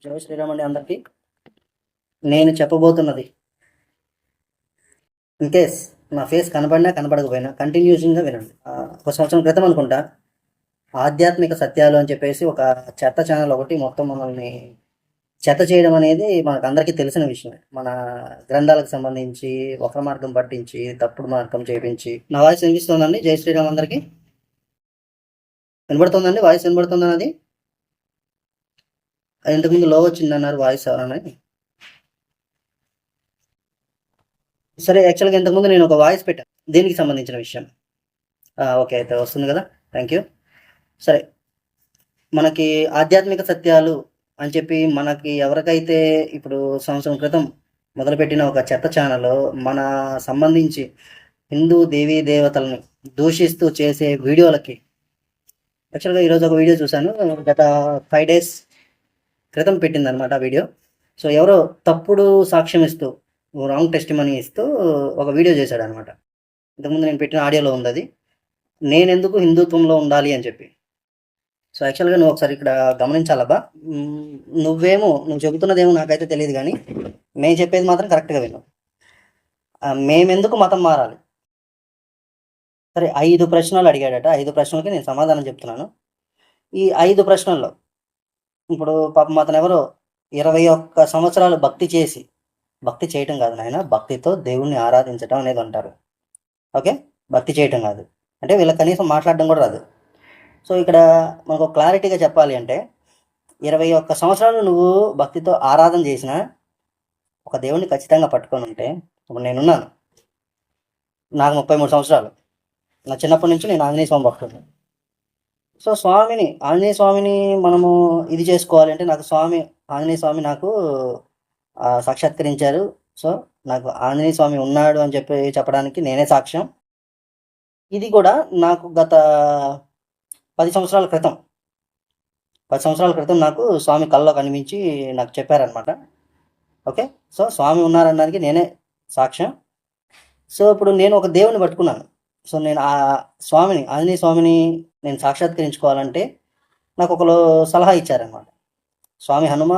జై శ్రీరామ్ అండి అందరికీ. నేను చెప్పబోతున్నది ఇన్ కేస్ నా ఫేస్ కనపడినా కనపడకపోయినా కంటిన్యూషన్గా వినండి. ఒక సంవత్సరం క్రితం అనుకుంటా ఆధ్యాత్మిక సత్యాలు అని చెప్పేసి ఒక చెత్త ఛానల్ ఒకటి మొత్తం మనల్ని చెత్త చేయడం అనేది మనకు అందరికీ తెలిసిన విషయమే. మన గ్రంథాలకు సంబంధించి వక్ర మార్గం పట్టించి తప్పుడు మార్గం చేపించి. నా వాయిస్ వినిపిస్తుందండి? జై శ్రీరామ్ అందరికీ. వినబడుతుందండి? వాయిస్ వినబడుతుందన్నది ఇంతకుముందు లో వచ్చిందన్నారు వాయిస్ అని. సరే, యాక్చువల్గా ఇంతకుముందు నేను ఒక వాయిస్ పెట్టాను దీనికి సంబంధించిన విషయం. ఓకే, అయితే వస్తుంది కదా, థ్యాంక్ యూ. సరే, మనకి ఆధ్యాత్మిక సత్యాలు అని చెప్పి మనకి ఎవరికైతే ఇప్పుడు సంవత్సరం క్రితం మొదలుపెట్టిన ఒక చెత్త ఛానల్ మన సంబంధించి హిందూ దేవీ దేవతల్ని దూషిస్తూ చేసే వీడియోలకి, యాక్చువల్గా ఈరోజు ఒక వీడియో చూశాను, గత 5 days క్రితం పెట్టిందనమాట వీడియో. సో ఎవరో తప్పుడు సాక్ష్యం ఇస్తూ రాంగ్ టెస్టిమనీ ఇస్తూ ఒక వీడియో చేశాడు అనమాట. ఇంతకుముందు నేను పెట్టిన ఆడియోలో ఉంది అది, నేనెందుకు హిందుత్వంలో ఉండాలి అని చెప్పి. సో యాక్చువల్గా నువ్వు ఒకసారి ఇక్కడ గమనించాలబ్బా. నువ్వు చెబుతున్నదేమో నాకైతే తెలియదు, కానీ నేను చెప్పేది మాత్రం కరెక్ట్గా విను. మేమెందుకు మతం మారాలి? సరే, 5 ప్రశ్నలు అడిగాడట. 5 ప్రశ్నలకి నేను సమాధానం చెప్తున్నాను. ఈ 5 ప్రశ్నల్లో ఇప్పుడు పాపం అతను ఎవరో 21 సంవత్సరాలు భక్తి చేయటం కాదు నాయన, భక్తితో దేవుణ్ణి ఆరాధించటం అనేది అంటారు. ఓకే, భక్తి చేయటం కాదు అంటే వీళ్ళకి కనీసం మాట్లాడడం కూడా రాదు. సో ఇక్కడ మనకు క్లారిటీగా చెప్పాలి అంటే 21 సంవత్సరాలు నువ్వు భక్తితో ఆరాధన చేసిన ఒక దేవుణ్ణి ఖచ్చితంగా పట్టుకొని ఉంటే, ఇప్పుడు నేనున్నాను, నాకు 33 సంవత్సరాలు, నా చిన్నప్పటి నుంచి నేను ఆంజనేయ స్వామి భక్తుడు. సో ఆంజనేయ స్వామిని మనము ఇది చేసుకోవాలి అంటే నాకు ఆంజనేయ స్వామి నాకు సాక్షాత్కరించారు. సో నాకు ఆంజనేయ స్వామి ఉన్నాడు అని చెప్పడానికి నేనే సాక్ష్యం. ఇది కూడా నాకు గత 10 సంవత్సరాల క్రితం నాకు స్వామి కల్లో కనిపించి నాకు చెప్పారనమాట. ఓకే, సో స్వామి ఉన్నారనడానికి నేనే సాక్ష్యం. సో ఇప్పుడు నేను ఒక దేవుని పట్టుకున్నాను. సో నేను ఆ ఆంజనేయ స్వామిని నేను సాక్షాత్కరించుకోవాలంటే నాకు ఒకరు సలహా ఇచ్చారనమాట. స్వామి హనుమ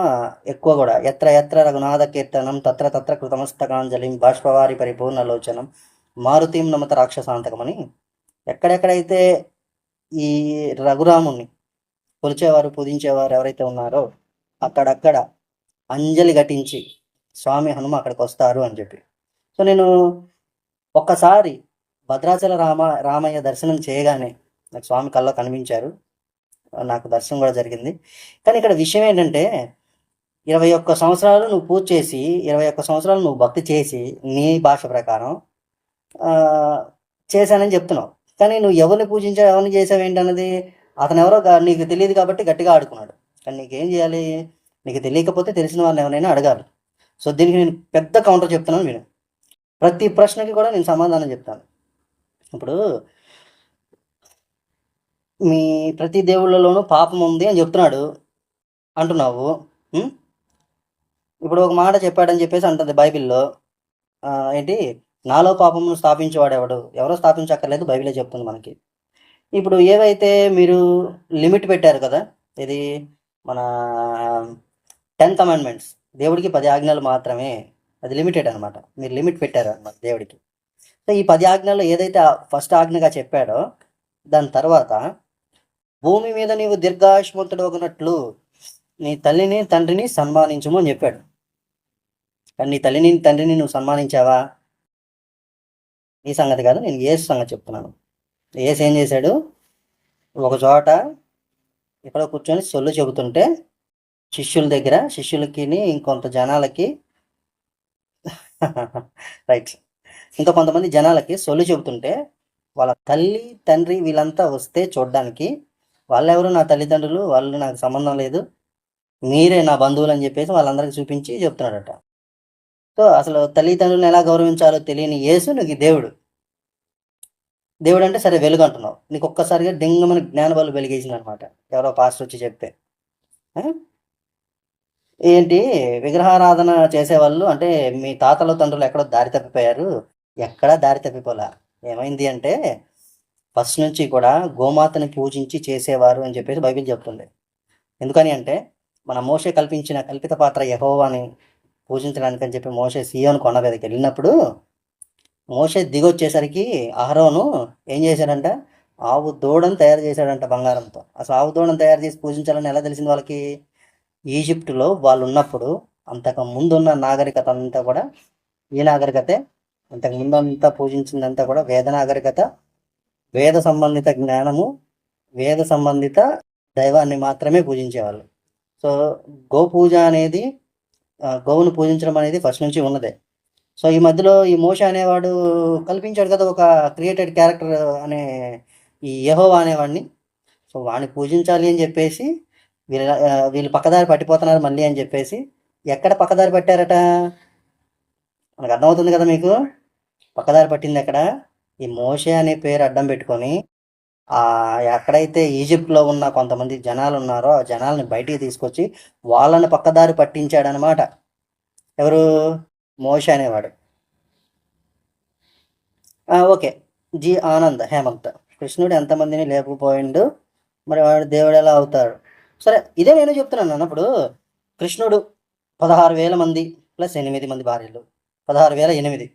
ఎక్కువ కూడా ఎత్ర ఎత్ర రఘునాథ కీర్తనం తత్ర తత్ర కృతమస్తకాంజలిం బాష్పవారి పరిపూర్ణలోచనం మారుతిం నమత రాక్షసాంతకం అని, ఎక్కడెక్కడైతే ఈ రఘురాముణ్ణి కొలిచేవారు పూజించేవారు ఎవరైతే ఉన్నారో అక్కడక్కడ అంజలి ఘటించి స్వామి హనుమ అక్కడికి వస్తారు అని చెప్పి. సో నేను ఒక్కసారి భద్రాచల రామయ్య దర్శనం చేయగానే నాకు స్వామి కల్లో కనిపించారు, నాకు దర్శనం కూడా జరిగింది. కానీ ఇక్కడ విషయం ఏంటంటే 21 సంవత్సరాలు నువ్వు పూజ చేసి 21 సంవత్సరాలు నువ్వు భక్తి చేసి నీ భాష ప్రకారం చేశానని చెప్తున్నావు. కానీ నువ్వు ఎవరిని పూజించావు, ఎవరిని చేసావు ఏంటి అన్నది అతను ఎవరో నీకు తెలియదు కాబట్టి గట్టిగా ఆడుకున్నాడు. కానీ నీకేం చేయాలి? నీకు తెలియకపోతే తెలిసిన వారిని ఎవరైనా అడగాలి. సో దీనికి నేను పెద్ద కౌంటర్ చెప్తున్నాను నేను. ప్రతి ప్రశ్నకి కూడా నేను సమాధానం చెప్తాను. ఇప్పుడు మీ ప్రతి దేవుళ్ళలోనూ పాపం ఉంది అని చెప్తున్నాడు అంటున్నావు. ఇప్పుడు ఒక మాట చెప్పాడని చెప్పేసి అంటుంది బైబిల్లో, ఏంటి, నాలో పాపమును స్థాపించేవాడు ఎవరో స్థాపించక్కర్లేదు, బైబిలే చెప్తుంది మనకి. ఇప్పుడు ఏవైతే మీరు లిమిట్ పెట్టారు కదా, ఇది మన 10 కమాండ్మెంట్స్, దేవుడికి 10 ఆజ్ఞలు మాత్రమే, అది లిమిటెడ్ అనమాట. మీరు లిమిట్ పెట్టారు అనమాట దేవుడికి. సో ఈ 10 ఆజ్ఞల్లో ఏదైతే ఫస్ట్ ఆజ్ఞగా చెప్పాడో దాని తర్వాత భూమి మీద నీవు దీర్ఘాయుష్మంతుడు ఒకనట్లు నీ తల్లిని తండ్రిని సన్మానించము అని చెప్పాడు. కానీ నీ తల్లిని తండ్రిని నువ్వు సన్మానించావా? ఈ సంగతి కాదు, నేను యేసు సంగతి చెప్తున్నాను. యేసు ఏం చేశాడు? ఒక చోట ఇక్కడ కూర్చొని సొల్లు చెబుతుంటే శిష్యులకి ఇంకొంత జనాలకి రైట్, ఇంకా కొంతమంది జనాలకి సొల్లు చెబుతుంటే వాళ్ళ తల్లి తండ్రి వీళ్ళంతా వస్తే చూడడానికి, వాళ్ళెవరు నా తల్లిదండ్రులు, వాళ్ళు నాకు సంబంధం లేదు, మీరే నా బంధువులు అని చెప్పేసి వాళ్ళందరికీ చూపించి చెప్తున్నాడట. సో అసలు తల్లిదండ్రులను ఎలా గౌరవించాలో తెలియని యేసు నీకు దేవుడు అంటే సరే వెలుగు అంటున్నావు. నీకు ఒక్కసారిగా డింగమని జ్ఞానబలు వెలిగేసింది అనమాట, ఎవరో పాస్టర్ వచ్చి చెప్తే. ఏంటి విగ్రహారాధన చేసేవాళ్ళు అంటే మీ తాతల తండ్రులు ఎక్కడో దారి తప్పిపోయారు? ఎక్కడా దారి తప్పిపోలా. ఏమైంది అంటే ఫస్ట్ నుంచి కూడా గోమాతని పూజించి చేసేవారు అని చెప్పేసి బైబిల్ చెప్తుంది. ఎందుకని అంటే మన మోషే కల్పించిన కల్పిత పాత్ర యెహోవాని పూజించడానికి అని చెప్పి మోషే సీయోను కొండ మీదకి వెళ్ళినప్పుడు మోషే దిగొచ్చేసరికి అహరోను ఏం చేశాడంట, ఆవు దూడను తయారు చేశాడంట బంగారంతో. అసలు ఆవు దూడను తయారు చేసి పూజించాలని ఎలా తెలిసింది వాళ్ళకి? ఈజిప్టులో వాళ్ళు ఉన్నప్పుడు అంతకు ముందున్న నాగరికత అంతా కూడా ఈ నాగరికతే. అంతకు ముందంతా పూజించిందంతా కూడా వేద నాగరికత, వేద సంబంధిత జ్ఞానము, వేద సంబంధిత దైవాన్ని మాత్రమే పూజించేవాళ్ళు. సో గోపూజ అనేది, గోవును పూజించడం అనేది ఫస్ట్ నుంచి ఉన్నదే. సో ఈ మధ్యలో ఈ మోషే అనేవాడు కల్పించాడు కదా ఒక క్రియేటెడ్ క్యారెక్టర్ అనే ఈ యెహోవా అనేవాడిని. సో వాడిని పూజించాలి అని చెప్పేసి వీళ్ళు పక్కదారి పట్టిపోతున్నారు మళ్ళీ అని చెప్పేసి. ఎక్కడ పక్కదారి పట్టారట? మనకు అర్థమవుతుంది కదా మీకు? పక్కదారి పట్టింది ఎక్కడ? ఈ మోషే అనే పేరు అడ్డం పెట్టుకొని ఎక్కడైతే ఈజిప్ట్లో ఉన్న కొంతమంది జనాలు ఉన్నారో ఆ జనాల్ని బయటికి తీసుకొచ్చి వాళ్ళని పక్కదారి పట్టించాడనమాట. ఎవరు? మోషే అనేవాడు. ఓకే. జి ఆనంద్ హేమంత్, కృష్ణుడు ఎంతమందిని లేకపోయిండు, మరి వాడు దేవుడు ఎలా అవుతాడు? సరే, ఇదే నేను చెప్తున్నాను అన్నప్పుడు. కృష్ణుడు 16,000 మంది ప్లస్ 8 మంది భార్యలు, 16,008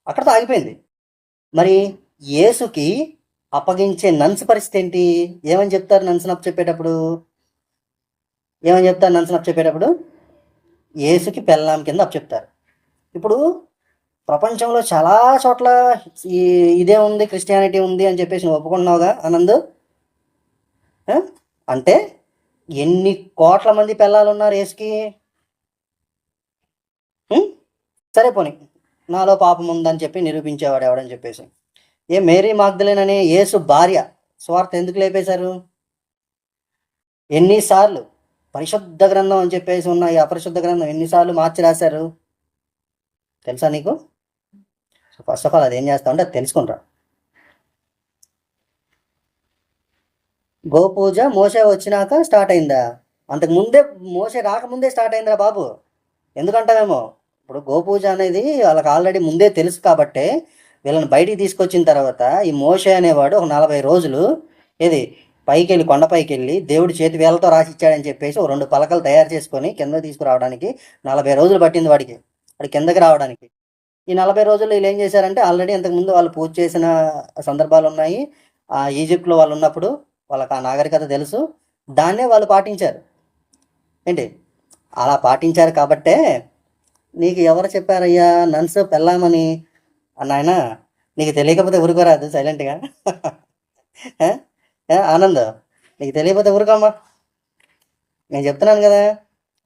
అక్కడతో ఆగిపోయింది. మరి యేసుకి అప్పగించే నన్స్ పరిస్థితి ఏంటి? ఏమని చెప్తారు నన్స్ని అప్పచెప్పేటప్పుడు? యేసుకి పెళ్ళాం కింద అప్పచెప్తారు. ఇప్పుడు ప్రపంచంలో చాలా చోట్ల ఇదే ఉంది, క్రిస్టియానిటీ ఉంది అని చెప్పేసి నువ్వు ఒప్పుకున్నావుగా ఆనంద్. అంటే ఎన్ని కోట్ల మంది పిల్లలు ఉన్నారు యేసుకి? సరే పోనీ నాలో పాపం ఉందని చెప్పి నిరూపించేవాడు ఎవడని చెప్పేసి. మేరీ మాగ్దలేన్ అనే యేసు భార్య స్వార్థ ఎందుకు లేపేశారు? ఎన్నిసార్లు పరిశుద్ధ గ్రంథం అని చెప్పేసి ఉన్న ఈ అపరిశుద్ధ గ్రంథం ఎన్నిసార్లు మార్చి రాశారు తెలుసా నీకు? సో ఫస్ట్ ఆఫ్ ఆల్ అది ఏం చేస్తా అంటే అది తెలుసుకుంటా. గోపూజ మోసే వచ్చినాక స్టార్ట్ అయిందా? అంతకు ముందే, మోసే రాకముందే స్టార్ట్ అయిందిరా బాబు. ఎందుకంటావేమో, ఇప్పుడు గోపూజ అనేది వాళ్ళకి ఆల్రెడీ ముందే తెలుసు కాబట్టే వీళ్ళని బయటికి తీసుకొచ్చిన తర్వాత ఈ మోషే అనేవాడు ఒక 40 రోజులు పైకి వెళ్ళి కొండపైకి వెళ్ళి దేవుడి చేతి వేలతో రాసి ఇచ్చాడని చెప్పేసి ఒక 2 పలకలు తయారు చేసుకొని కింద తీసుకురావడానికి 40 రోజులు పట్టింది వాడి కిందకి రావడానికి. ఈ 40 రోజుల్లో వీళ్ళు ఏం చేశారంటే ఆల్రెడీ అంతకుముందు వాళ్ళు పూజ చేసిన సందర్భాలు ఉన్నాయి. ఈజిప్ట్లో వాళ్ళు ఉన్నప్పుడు వాళ్ళకి ఆ నాగరికత తెలుసు, దాన్నే వాళ్ళు పాటించారు. అలా పాటించారు కాబట్టే నీకు ఎవరు చెప్పారయ్యా నన్స్ పెళ్ళామని? నాయన నీకు తెలియకపోతే ఊరుకోరాదు సైలెంట్గా. ఆనంద్, నీకు తెలియకపోతే ఊరుకోమ్మా. నేను చెప్తున్నాను కదా,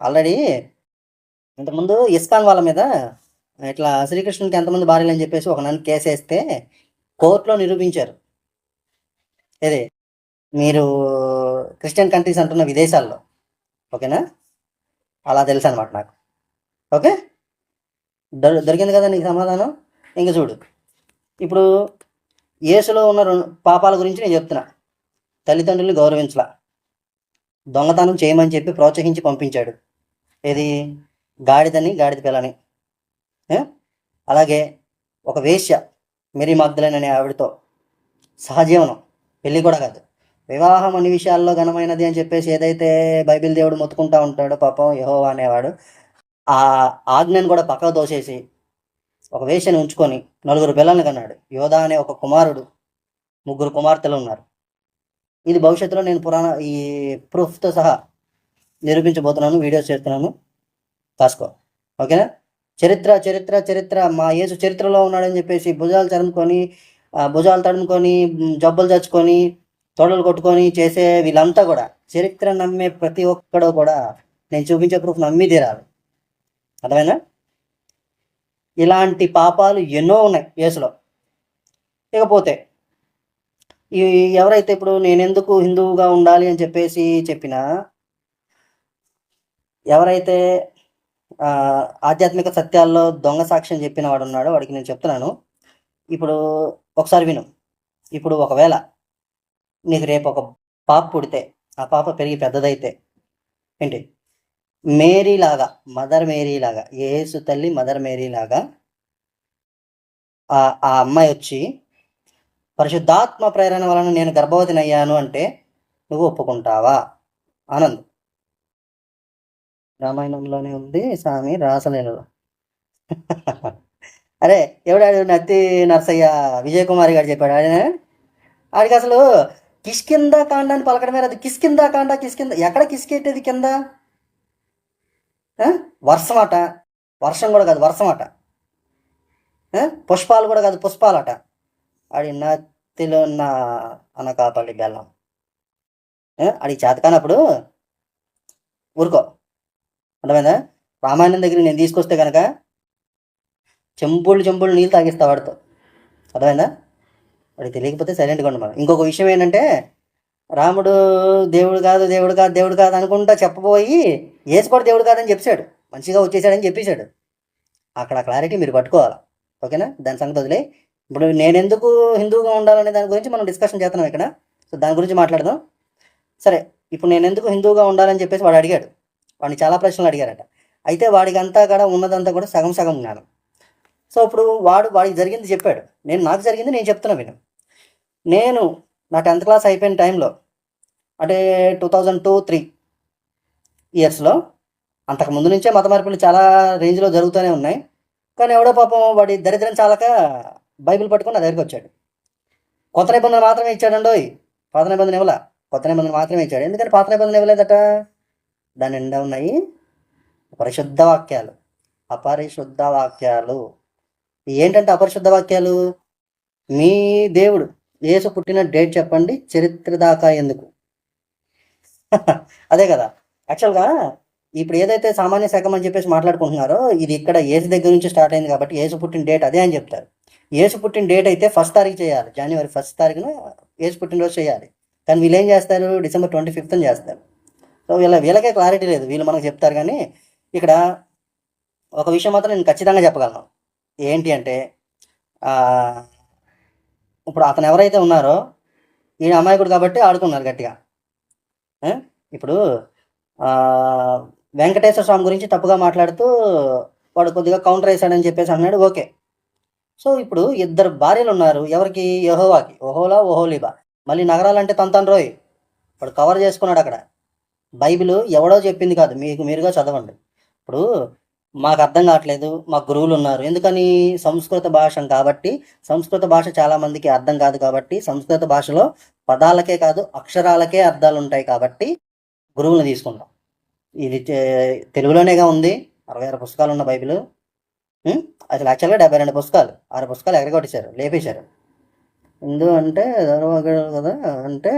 ఆల్రెడీ ఇంతకుముందు ఇస్కాన్ వాళ్ళ మీద ఇట్లా శ్రీకృష్ణునికి ఎంతమంది భార్యలు అని చెప్పేసి ఒక నన్ను కేసు వేస్తే కోర్టులో నిరూపించారు. మీరు క్రిస్టియన్ కంట్రీస్ అంటున్న విదేశాల్లో, ఓకేనా? అలా తెలుసు అనమాట నాకు. ఓకే, దొరికింది కదా నీకు సమాధానం. ఇంక చూడు, ఇప్పుడు యేసులో ఉన్న 2 పాపాల గురించి నేను చెప్తున్నా. తల్లిదండ్రుల్ని గౌరవించలా, దొంగతనం చేయమని చెప్పి ప్రోత్సహించి పంపించాడు. గాడిద పిల్లని. అలాగే ఒక వేశ్య మేరీ మాగ్దలేన్ అనే ఆవిడతో సహజీవనం, పెళ్ళి కూడా కాదు, వివాహం అన్ని విషయాల్లో ఘనమైనది అని చెప్పేసి ఏదైతే బైబిల్ దేవుడు మొత్తుకుంటా ఉంటాడో పాపం యెహోవా అనేవాడు, ఆ ఆజ్ఞను కూడా పక్కకు దోసేసి ఒక వేశ్యని ఉంచుకొని 4 పిల్లల్ని కన్నాడు. యోధా అనే ఒక కుమారుడు, 3 కుమార్తెలు ఉన్నారు. ఇది భవిష్యత్తులో నేను ఈ ప్రూఫ్తో సహా నిరూపించబోతున్నాను, వీడియోస్ చేస్తున్నాను, కాసుకో. ఓకేనా? చరిత్ర మా యేసు చరిత్రలో ఉన్నాడని చెప్పేసి భుజాలు తడుముకొని జబ్బులు చచ్చుకొని తొడలు కొట్టుకొని చేసే వీళ్ళంతా కూడా, చరిత్ర నమ్మే ప్రతి ఒక్కడో కూడా నేను చూపించే ప్రూఫ్ నమ్మి తీరాలి. అర్థమైందా? ఇలాంటి పాపాలు ఎన్నో ఉన్నాయి యేసులో. ఇకపోతే ఎవరైతే ఇప్పుడు నేనెందుకు హిందువుగా ఉండాలి అని చెప్పేసి చెప్పినా, ఎవరైతే ఆధ్యాత్మిక సత్యాల్లో దొంగ సాక్ష్యం చెప్పిన వాడు ఉన్నాడో వాడికి నేను చెప్తున్నాను. ఇప్పుడు ఒకసారి విను. ఇప్పుడు ఒకవేళ నీకు రేపు ఒక పాప పుడితే, ఆ పాప పెరిగి పెద్దదైతే మేరీలాగా, మదర్ మేరీలాగా, యేసు తల్లి మదర్ మేరీలాగా ఆ అమ్మాయి వచ్చి పరిశుద్ధాత్మ ప్రేరణ వలన నేను గర్భవతినయ్యాను అంటే నువ్వు ఒప్పుకుంటావా ఆనంద్? రామాయణంలోనే ఉంది స్వామి రాసలీలలో. అరే ఎవడాడు నత్తి నర్సయ్య విజయ్ కుమార్ గారు చెప్పాడు ఆయన. ఆడికి అసలు కిష్కింద కాండ అని పలకడమే రాదు. కిష్కింద కాండ కిష్కింద ఎక్కడ కిష్కెట్టేది కింద? వర్షం అట. వర్షం కూడా కాదు వర్షం అట. పుష్పాలు కూడా కాదు పుష్పాలట. ఆడి నత్తిలో ఉన్న అనకాపల్లి బెల్లం. ఆడికి చేత కానప్పుడు ఊరుకో. అర్థమైందా? రామాయణం దగ్గర నేను తీసుకొస్తే కనుక చెంబుళ్ళు నీళ్ళు తాగిస్తా వాడితో. అర్థమైందా? వాడికి తెలియకపోతే సైలెంట్గా ఉండమని. ఇంకొక విషయం ఏంటంటే రాముడు దేవుడు కాదు దేవుడు కాదు దేవుడు కాదు అనుకుంటా చెప్పబోయి యేసు కూడా దేవుడు కాదని చెప్పాడు, మంచిగా వచ్చేసాడని చెప్పేశాడు. అక్కడ క్లారిటీ మీరు పట్టుకోవాలి. ఓకేనా? దాని సంగతి వదిలే. ఇప్పుడు నేను ఎందుకు హిందూగా ఉండాలనే దాని గురించి మనం డిస్కషన్ చేస్తున్నాం ఇక్కడ. సో దాని గురించి మాట్లాడదాం. సరే, ఇప్పుడు నేను ఎందుకు హిందూగా ఉండాలని చెప్పేసి వాడు అడిగాడు. వాడిని చాలా ప్రశ్నలు అడిగారట. అయితే వాడికి అంతా కూడా ఉన్నదంతా కూడా సగం సగం జ్ఞానం. సో ఇప్పుడు వాడికి జరిగింది చెప్పాడు. నాకు జరిగింది నేను చెప్తున్నా విను. నేను నా 10th క్లాస్ అయిపోయిన టైంలో అంటే 2002-03 ఇయర్స్లో, అంతకుముందు నుంచే మత మార్పులు చాలా రేంజ్లో జరుగుతూనే ఉన్నాయి. కానీ ఎవడో పాపం వాడి దరిద్రం చాలక బైబిల్ పట్టుకొని నా దగ్గరికి వచ్చాడు. కొత్త నిబంధన మాత్రమే ఇచ్చాడండోయ్, పాత నిబంధన ఇవ్వలా. కొత్త నిబంధన మాత్రమే ఇచ్చాడు. ఎందుకని పాత నిబంధన ఇవ్వలేదట? దాని నిండా ఉన్నాయి అపరిశుద్ధ వాక్యాలు. అపరిశుద్ధ వాక్యాలు ఏంటంటే అపరిశుద్ధ వాక్యాలు, మీ దేవుడు యేసు పుట్టిన డేట్ చెప్పండి, చరిత్ర దాకా ఎందుకు? అదే కదా. యాక్చువల్గా ఇప్పుడు ఏదైతే సామాన్య శకం అని చెప్పేసి మాట్లాడుకుంటున్నారో ఇది ఇక్కడ యేసు దగ్గర నుంచి స్టార్ట్ అయింది కాబట్టి యేసు పుట్టిన డేట్ అదే అని చెప్తారు. యేసు పుట్టిన డేట్ అయితే 1st తారీఖు చేయాలి, జనవరి 1st తారీఖున యేసు పుట్టినరోజు చేయాలి. కానీ వీళ్ళు ఏం చేస్తారు, December 25th చేస్తారు. సో వీళ్ళకే క్లారిటీ లేదు, వీళ్ళు మనకు చెప్తారు. కానీ ఇక్కడ ఒక విషయం మాత్రం నేను ఖచ్చితంగా చెప్పగలను. ఏంటి అంటే ఇప్పుడు అతను ఎవరైతే ఉన్నారో ఈయన అమాయకుడు కాబట్టి ఆడుతున్నారు గట్టిగా. ఇప్పుడు వెంకటేశ్వర స్వామి గురించి తప్పుగా మాట్లాడుతూ వాడు కొద్దిగా కౌంటర్ వేసాడని చెప్పేసి అన్నాడు. ఓకే. సో ఇప్పుడు 2 భార్యలు ఉన్నారు. ఎవరికి? యెహోవాకి. ఓహోలా ఓహోలిబా. మళ్ళీ నగరాలంటే తంతాను రోయ్. వాడు కవర్ చేసుకున్నాడు అక్కడ. బైబిల్ ఎవడో చెప్పింది కాదు, మీరుగా చదవండి. ఇప్పుడు మాకు అర్థం కావట్లేదు, మాకు గురువులు ఉన్నారు. ఎందుకని? సంస్కృత భాష కాబట్టి. సంస్కృత భాష చాలామందికి అర్థం కాదు కాబట్టి, సంస్కృత భాషలో పదాలకే కాదు అక్షరాలకే అర్థాలు ఉంటాయి కాబట్టి గురువులను తీసుకుంటాం. ఇది తెలుగులోనేగా ఉంది. 66 పుస్తకాలు ఉన్న బైబిల్. అసలు యాక్చువల్గా 72 పుస్తకాలు, 6 పుస్తకాలు ఎగరగొట్టేశారు, లేపేశారు. ఎందు అంటే దౌర్భాగ్యుడు కదా, అంటే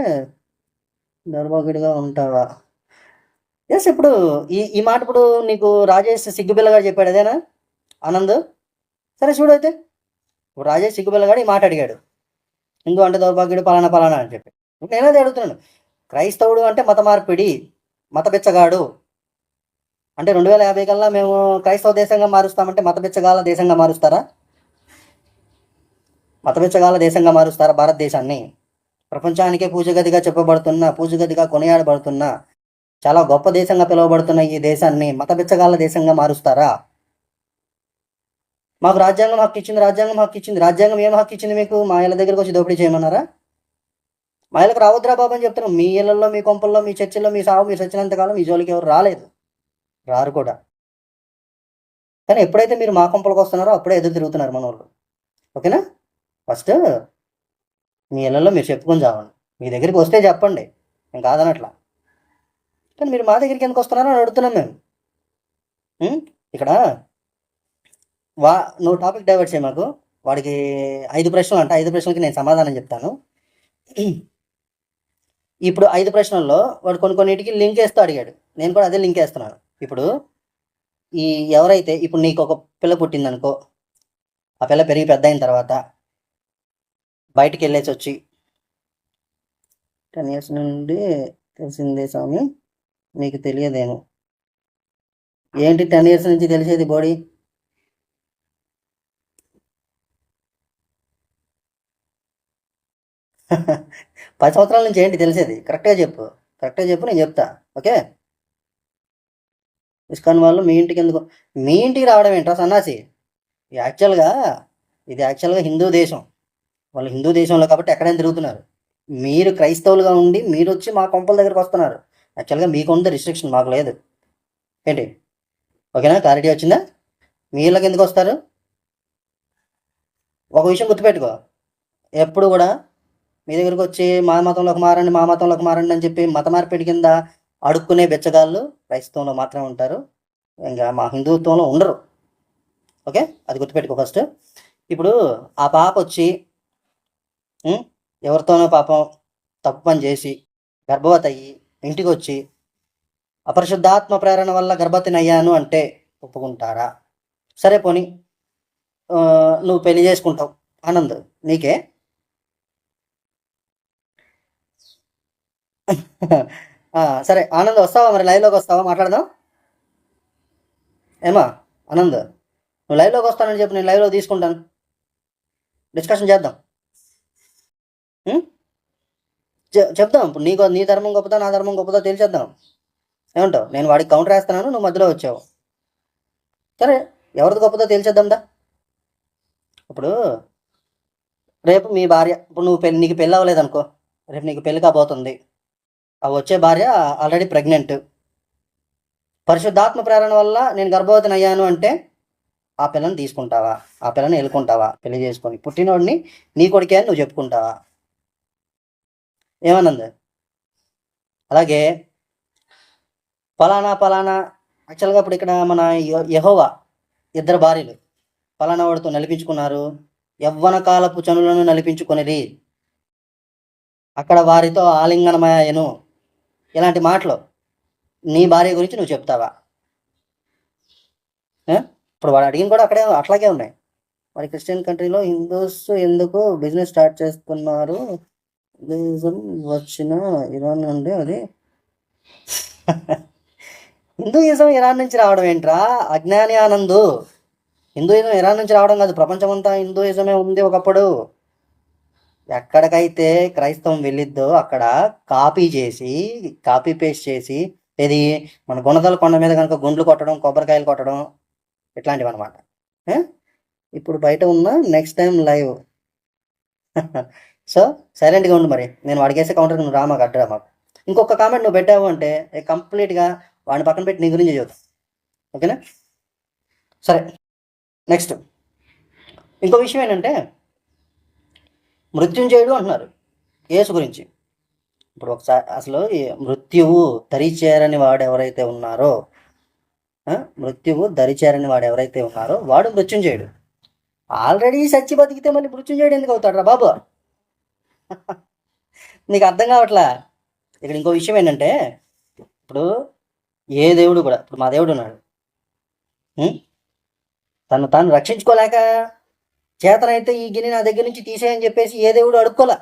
దౌర్భాగ్యుడిగా ఉంటావా? ఎస్. ఇప్పుడు ఈ మాట ఇప్పుడు నీకు రాజేష్ సిగ్గుబిల్లగాడు చెప్పాడు, అదేనా ఆనంద్? సరే చూడు. అయితే ఇప్పుడు రాజేష్ సిగ్గుబిల్లగాడు ఈ మాట అడిగాడు, హిందూ అంటే దౌర్భాగ్యుడు పలానా పలానా అని చెప్పి. నేనదే అడుగుతున్నాను, క్రైస్తవుడు అంటే మత మార్పిడి, మత బిచ్చగాడు అంటే 2050 కల్లా మేము క్రైస్తవ దేశంగా మారుస్తామంటే మత బిచ్చగాల దేశంగా మారుస్తారా? మత బిచ్చగాల దేశంగా మారుస్తారా భారతదేశాన్ని? ప్రపంచానికే పూజగదిగా చెప్పబడుతున్న, పూజగదిగా కొనియాడబడుతున్న, చాలా గొప్ప దేశంగా పిలువబడుతున్న ఈ దేశాన్ని మత బిచ్చగాళ్ళ దేశంగా మారుస్తారా? మాకు రాజ్యాంగం హక్కు ఇచ్చింది, రాజ్యాంగం హక్కు ఇచ్చింది. రాజ్యాంగం ఏం హక్కు ఇచ్చింది మీకు? మా ఇళ్ళ దగ్గరకు వచ్చి దోపిడీ చేయమన్నారా? మా ఇళ్ళకి రావద్దురా బాబు అని చెప్తున్నాం. మీ ఇళ్లలో, మీ కొంపల్లో, మీ చర్చిల్లో, మీ సాగు మీరు చచ్చినంతకాలం మీ జోలికి ఎవరు రాలేదు, రారు కూడా. కానీ ఎప్పుడైతే మీరు మా కొంపలకు వస్తున్నారో అప్పుడే ఎదురు తిరుగుతున్నారు మన వాళ్ళు. ఓకేనా? ఫస్ట్ మీ ఇళ్లలో మీరు చెప్పుకొని చావండి. మీ దగ్గరికి వస్తే చెప్పండి, నేను కాదనట్లా. కానీ మీరు మా దగ్గరికి ఎందుకు వస్తున్నారో అని అడుగుతున్నాం మేము. ఇక్కడ నువ్వు టాపిక్ డైవర్ట్ చేయ మాకు. వాడికి 5 ప్రశ్నలు అంట, 5 ప్రశ్నలకి నేను సమాధానం చెప్తాను. ఇప్పుడు 5 ప్రశ్నల్లో వాడు కొన్నిటికి లింక్ వేస్తూ అడిగాడు, నేను కూడా అదే లింక్ వేస్తున్నాను. ఇప్పుడు ఎవరైతే ఇప్పుడు నీకు ఒక పిల్ల పుట్టిందనుకో, ఆ పిల్ల పెరిగి పెద్ద అయిన తర్వాత బయటికి వెళ్ళేసి వచ్చి 10 years నుండి తెలిసిందే స్వామి, మీకు తెలియదేమో. ఏంటి 10 years నుంచి తెలిసేది బాడీ? పది సంవత్సరాల నుంచి ఏంటి తెలిసేది? కరెక్ట్గా చెప్పు, నేను చెప్తా. ఓకే? ఇస్కాన్ వాళ్ళు మీ ఇంటికి ఎందుకు? మీ ఇంటికి రావడం ఏంట్రా సన్నాసి? ఇది యాక్చువల్గా హిందూ దేశం. వాళ్ళు హిందూ దేశంలో కాబట్టి ఎక్కడైనా తిరుగుతున్నారు. మీరు క్రైస్తవులుగా ఉండి మీరు వచ్చి మా కొంపల దగ్గరకు వస్తున్నారు. యాక్చువల్గా మీకు ఉంది రిస్ట్రిక్షన్, మాకు లేదు. ఏంటి? ఓకేనా? క్లారిటీ వచ్చిందా? వీళ్ళకి ఎందుకు వస్తారు? ఒక విషయం గుర్తుపెట్టుకో, ఎప్పుడు కూడా మీ దగ్గరికి వచ్చి మా మతంలోకి మారండి, మా మతంలోకి మారండి అని చెప్పి మత మార్పిడి కింద అడుక్కునే బెచ్చగాళ్ళు క్రైస్తవంలో మాత్రమే ఉంటారు. ఇంకా మా హిందుత్వంలో ఉండరు. ఓకే, అది గుర్తుపెట్టుకో ఫస్ట్. ఇప్పుడు ఆ పాప వచ్చి ఎవరితోనో పాపం తప్పు పని చేసి గర్భవతి అయ్యి ఇంటికి వచ్చి అపరిశుద్ధాత్మ ప్రేరణ వల్ల గర్భవతిని అయ్యాను అంటే ఒప్పుకుంటారా? సరే పోనీ నువ్వు పెళ్లి చేసుకుంటావు, ఆనంద్ నీకే. సరే ఆనంద్, వస్తావా మరి? లైవ్లోకి వస్తావా? మాట్లాడదాం. ఏమా ఆనంద్, నువ్వు లైవ్లోకి వస్తానని చెప్పి నేను లైవ్లో తీసుకుంటాను, డిస్కషన్ చేద్దాం. చెప్దాం. ఇప్పుడు నీ ధర్మం గొప్పదా నా ధర్మం గొప్పదా తెలిసేద్దాం. ఏమంటావు? నేను వాడికి కౌంటర్ వేస్తున్నాను, నువ్వు మధ్యలో వచ్చావు. సరే, ఎవరిది గొప్పదో తెలిసేద్దాందా. ఇప్పుడు రేపు మీ భార్య, ఇప్పుడు నీకు పెళ్ళి అవ్వలేదు అనుకో, రేపు నీకు పెళ్ళి కాబోతుంది. ఆ వచ్చే భార్య ఆల్రెడీ ప్రెగ్నెంట్. పరిశుద్ధాత్మ ప్రేరణ వల్ల నేను గర్భవతిని అయ్యాను అంటే ఆ పిల్లని తీసుకుంటావా? ఆ పిల్లని ఎలుకుంటావా? పెళ్లి చేసుకొని పుట్టినోడిని నీ కొడుకే అని నువ్వు చెప్పుకుంటావా? ఏమన్నది? అలాగే పలానా యాక్చువల్గా ఇప్పుడు ఇక్కడ మన యెహోవా ఇద్దరు భార్యలు పలానా వాడితో నలిపించుకున్నారు, యవ్వన కాలపు చనులను నలిపించుకొనిరి, అక్కడ వారితో ఆలింగనమయ్యను. ఇలాంటి మాటలు నీ భార్య గురించి నువ్వు చెప్తావా? ఇప్పుడు వాడు అడిగిన కూడా అక్కడే అట్లాగే ఉన్నాయి. మరి క్రిస్టియన్ కంట్రీలో హిందూస్ ఎందుకు బిజినెస్ స్టార్ట్ చేస్తున్నారు? హిందూయిజం వచ్చిన ఇరాన్ నుండి. అది హిందూయిజం ఇరాన్ నుంచి రావడం ఏంట్రా అజ్ఞాని ఆనందు? హిందూయిజం ఇరాన్ నుంచి రావడం కాదు, ప్రపంచమంతా హిందూయిజమే ఉంది ఒకప్పుడు. ఎక్కడికైతే క్రైస్తవం వెళ్ళిద్దో అక్కడ కాపీ పేస్ట్ చేసి ఇది మన గుణదల కొండ మీద కనుక గుండ్లు కొట్టడం, కొబ్బరికాయలు కొట్టడం, ఇట్లాంటివి అనమాట. ఇప్పుడు బయట ఉన్న నెక్స్ట్ టైం లైవ్. సో సైలెంట్గా ఉండు. మరి నేను వాడికేసే కౌంటర్, నువ్వు రామాకు అడ్డరా మాకు. ఇంకొక కామెంట్ నువ్వు పెట్టావు అంటే కంప్లీట్గా వాడిని పక్కన పెట్టి నీ గురించి చదువుతాం. ఓకేనా? సరే, నెక్స్ట్ ఇంకో విషయం ఏంటంటే మృత్యుంజయుడు అంటున్నారు యేసు గురించి. ఇప్పుడు ఒకసారి అసలు మృత్యువు దరిచేరని వాడు ఎవరైతే ఉన్నారో వాడు మృత్యుంజయుడు. ఆల్రెడీ చచ్చి బతికితే మళ్ళీ మృత్యుంజయుడు ఎందుకు అవుతాడు రా బాబు? నీకు అర్థం కావట్లా. ఇక్కడ ఇంకో విషయం ఏంటంటే ఇప్పుడు ఏ దేవుడు కూడా, ఇప్పుడు మా దేవుడు ఉన్నాడు, తను తాను రక్షించుకోలేక చేతనైతే ఈ గిన్నె నా దగ్గర నుంచి తీసేయని చెప్పేసి ఏ దేవుడు అడుక్కోలే.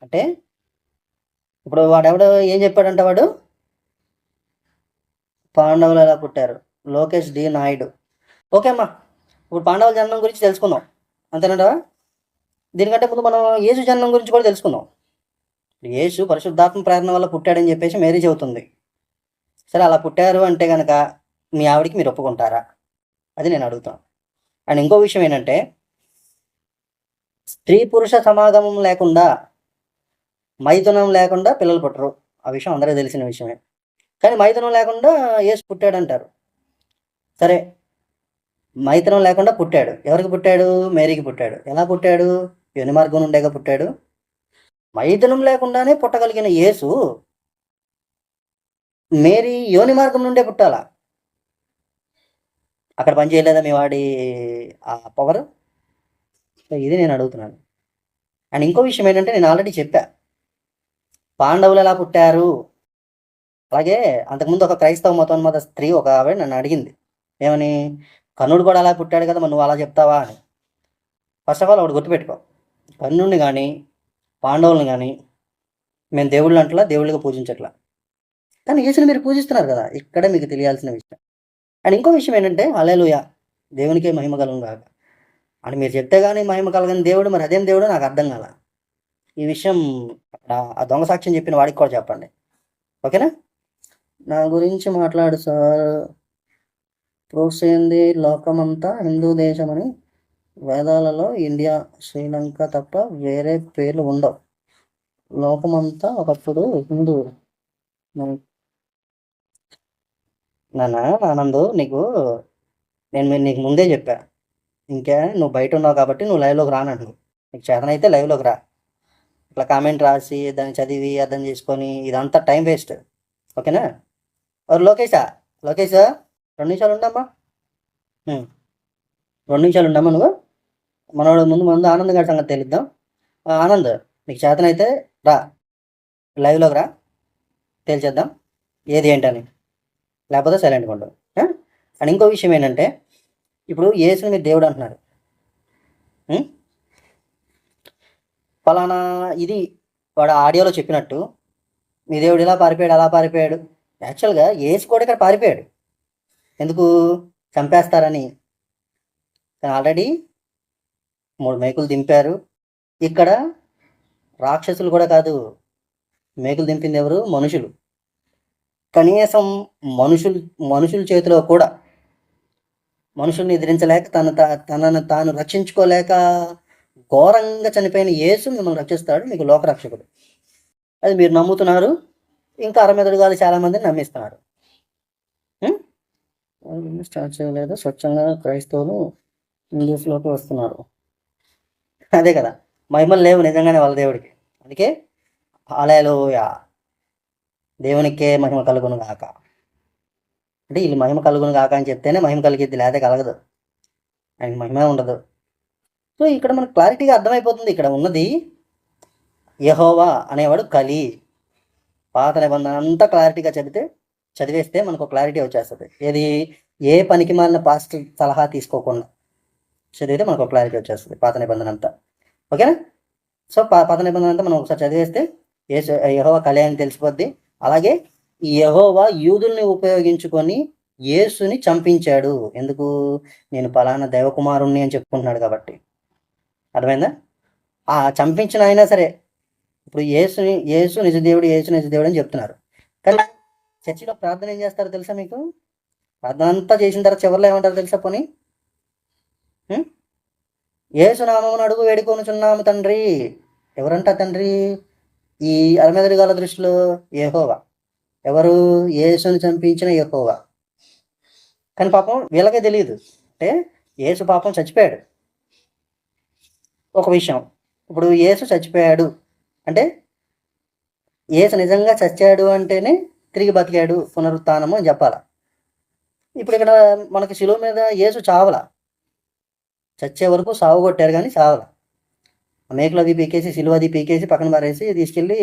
అంటే ఇప్పుడు వాడెవడు ఏం చెప్పాడంట, వాడు పాండవులు ఎలా పుట్టారు, లోకేష్ డి నాయుడు. ఓకే అమ్మా, ఇప్పుడు పాండవుల జన్మం గురించి తెలుసుకుందాం, అంతేనంటవా? దీనికంటే ముందు మనం యేసు జన్మం గురించి కూడా తెలుసుకుందాం. యేసు పరిశుద్ధాత్మ ప్రేరణ వల్ల పుట్టాడని చెప్పేసి మేరీ చెబుతుంది. సరే, అలా పుట్టారు అంటే కనుక మీ ఆవిడికి మీరు ఒప్పుకుంటారా? అది నేను అడుగుతాను. అండ్ ఇంకో విషయం ఏంటంటే స్త్రీ పురుష సమాగమం లేకుండా, మైథునం లేకుండా పిల్లలు పుట్టరు. ఆ విషయం అందరికీ తెలిసిన విషయమే. కానీ మైథునం లేకుండా యేసు పుట్టాడంటారు. సరే, మైథునం లేకుండా పుట్టాడు. ఎవరికి పుట్టాడు? మేరీకి పుట్టాడు. ఎలా పుట్టాడు? యోని మార్గం నుండేగా పుట్టాడు. మైథునం లేకుండానే పుట్టగలిగిన యేసు మేరీ యోని మార్గం నుండే పుట్టాలా? అక్కడ పని చేయలేదా మీ వాడి ఆ పవర్? ఇది నేను అడుగుతున్నాను. అండ్ ఇంకో విషయం ఏంటంటే నేను ఆల్రెడీ చెప్పా, పాండవులు ఎలా పుట్టారు. అలాగే అంతకుముందు ఒక క్రైస్తవ మతోన్మత స్త్రీ ఒక ఆవిడ నన్ను అడిగింది, ఏమని, కర్ణుడు కూడా అలా పుట్టాడు కదా, మరి నువ్వు అలా చెప్తావా అని. ఫస్ట్ ఆఫ్ ఆల్ ఒకటి గుర్తుపెట్టుకో, కర్ణుడిని కానీ పాండవులను కానీ మేము దేవుళ్ళు అంటలా, దేవుళ్ళుగా పూజించట్లా. కానీ యేసుని మీరు పూజిస్తున్నారు కదా, ఇక్కడే మీకు తెలియాల్సిన విషయం. అండ్ ఇంకో విషయం ఏంటంటే హల్లెలూయా, దేవునికే మహిమ కలుగును గాక అని మీరు చెప్తే కానీ మహిమ కలగని దేవుడు మరి అదేం దేవుడు నాకు అర్థం కాల. ఈ విషయం అక్కడ ఆ దొంగ సాక్ష్యం చెప్పిన వాడికి కూడా చెప్పండి, ఓకేనా? నా గురించి మాట్లాడు సార్. ప్రూఫ్స్ ఏంది? లోకమంతా హిందూ దేశమని వేదాలలో ఇండియా, శ్రీలంక తప్ప వేరే పేర్లు ఉండవు. లోకమంతా ఒకప్పుడు హిందూ. నాన్న ఆనందు, నీకు ముందే చెప్పా. ఇంకా నువ్వు బయట ఉన్నావు కాబట్టి నువ్వు లైవ్లోకి రానంటు. నీకు చేతనైతే లైవ్లోకి రా. ఇట్లా కామెంట్ రాసి దాన్ని చదివి అర్థం చేసుకొని ఇదంతా టైం వేస్ట్. ఓకేనా? లోకేషా, 2 నిమిషాలు ఉండమ్మా. 2 నిమిషాలు ఉండమ్మా నువ్వు. మనోడు ముందు ఆనంద్ గారి సంగతి తెలుద్దాం. ఆనంద్, నీకు చేతనైతే రా, లైవ్లోకి రా, తేల్చేద్దాం ఏది ఏంటని. లేకపోతే సైలెంట్గా ఉండవు. అండ్ ఇంకో విషయం ఏంటంటే, ఇప్పుడు యేసుని మీరు దేవుడు అంటున్నారు. ఫలానా ఇది వాడు ఆడియోలో చెప్పినట్టు మీ దేవుడు ఇలా పారిపోయాడు, అలా పారిపోయాడు. యాక్చువల్గా యేసు కూడా ఇక్కడ పారిపోయాడు. ఎందుకు? చంపేస్తారని. కానీ ఆల్రెడీ 3 మేకులు దింపారు. ఇక్కడ రాక్షసులు కూడా కాదు, మేకులు దింపింది ఎవరు? మనుషులు. కనీసం మనుషుల చేతిలో కూడా మనుషుల్ని ఎదిరించలేక తనను తాను రక్షించుకోలేక ఘోరంగా చనిపోయిన యేసు మిమ్మల్ని రక్షిస్తాడు, మీకు లోకరక్షకుడు. అది మీరు నమ్ముతున్నారు. ఇంకా అరమెదడుగాలు చాలామందిని నమ్మిస్తున్నారు. స్టార్ట్ చేయలేదు, స్వచ్ఛంగా క్రైస్తవులు ఇంగ్లీష్లోకి వస్తున్నారు. అదే కదా, మహిమలు లేవు నిజంగానే వాళ్ళ దేవుడికి. అందుకే హల్లెలూయా, దేవునికే మహిమ కలుగును గాక. అంటే వీళ్ళు మహిమ కలుగును గాక అని చెప్తేనే మహిమ కలిగిద్ది, లేదా కలగదు. ఆయనకి మహిమ ఉండదు. సో ఇక్కడ మనకు క్లారిటీగా అర్థమైపోతుంది. ఇక్కడ ఉన్నది యెహోవా అనేవాడు కలి. పాత నిబంధన అంతా క్లారిటీగా చదివేస్తే మనకు క్లారిటీ వచ్చేస్తుంది. ఏది? ఏ పనికి మాలిన పాస్టర్ సలహా తీసుకోకుండా చదివితే మనకు క్లారిటీ వచ్చేస్తుంది పాత నిబంధన అంతా. ఓకేనా? సో పాత నిబంధన అంతా మనం ఒకసారి చదివేస్తే యెహోవా కలి అని తెలిసిపోద్ది. అలాగే ఈ యెహోవా యూదుల్ని ఉపయోగించుకొని యేసుని చంపించాడు. ఎందుకు? నేను పలానా దేవకుమారుణ్ణి అని చెప్పుకుంటున్నాడు కాబట్టి. అర్థమైందా? చంపించిన అయినా సరే ఇప్పుడు యేసు నిజదేవుడు, యేసు నిజదేవుడు అని చెప్తున్నారు. కానీ చర్చిలో ప్రార్థన ఏం చేస్తారో తెలుసా మీకు? ప్రార్థన అంతా చేసిన తర్వాత చివరిలో ఏమంటారు తెలుసా? పోనీ యేసు నామమును అడుగు వేడుకొనుచున్నాము తండ్రి. ఎవరంట తండ్రి? ఈ అరమెదడుగాల దృష్టిలో యెహోవా. ఎవరు? యేసుని చంపించిన యెహోవా. కానీ పాపం వీళ్ళకే తెలియదు. అంటే యేసు పాపం చచ్చిపోయాడు. ఒక విషయం, ఇప్పుడు యేసు చచ్చిపోయాడు అంటే యేసు నిజంగా చచ్చాడు అంటేనే తిరిగి బతికాడు, పునరుత్థానము అని చెప్పాలా. ఇప్పుడు ఇక్కడ మనకి శిలువ మీద యేసు చావల, చచ్చే వరకు సాగు కొట్టారు కానీ చావల. మేకులు అది పీకేసి, శిలువ అది పీకేసి పక్కన పారేసి తీసుకెళ్ళి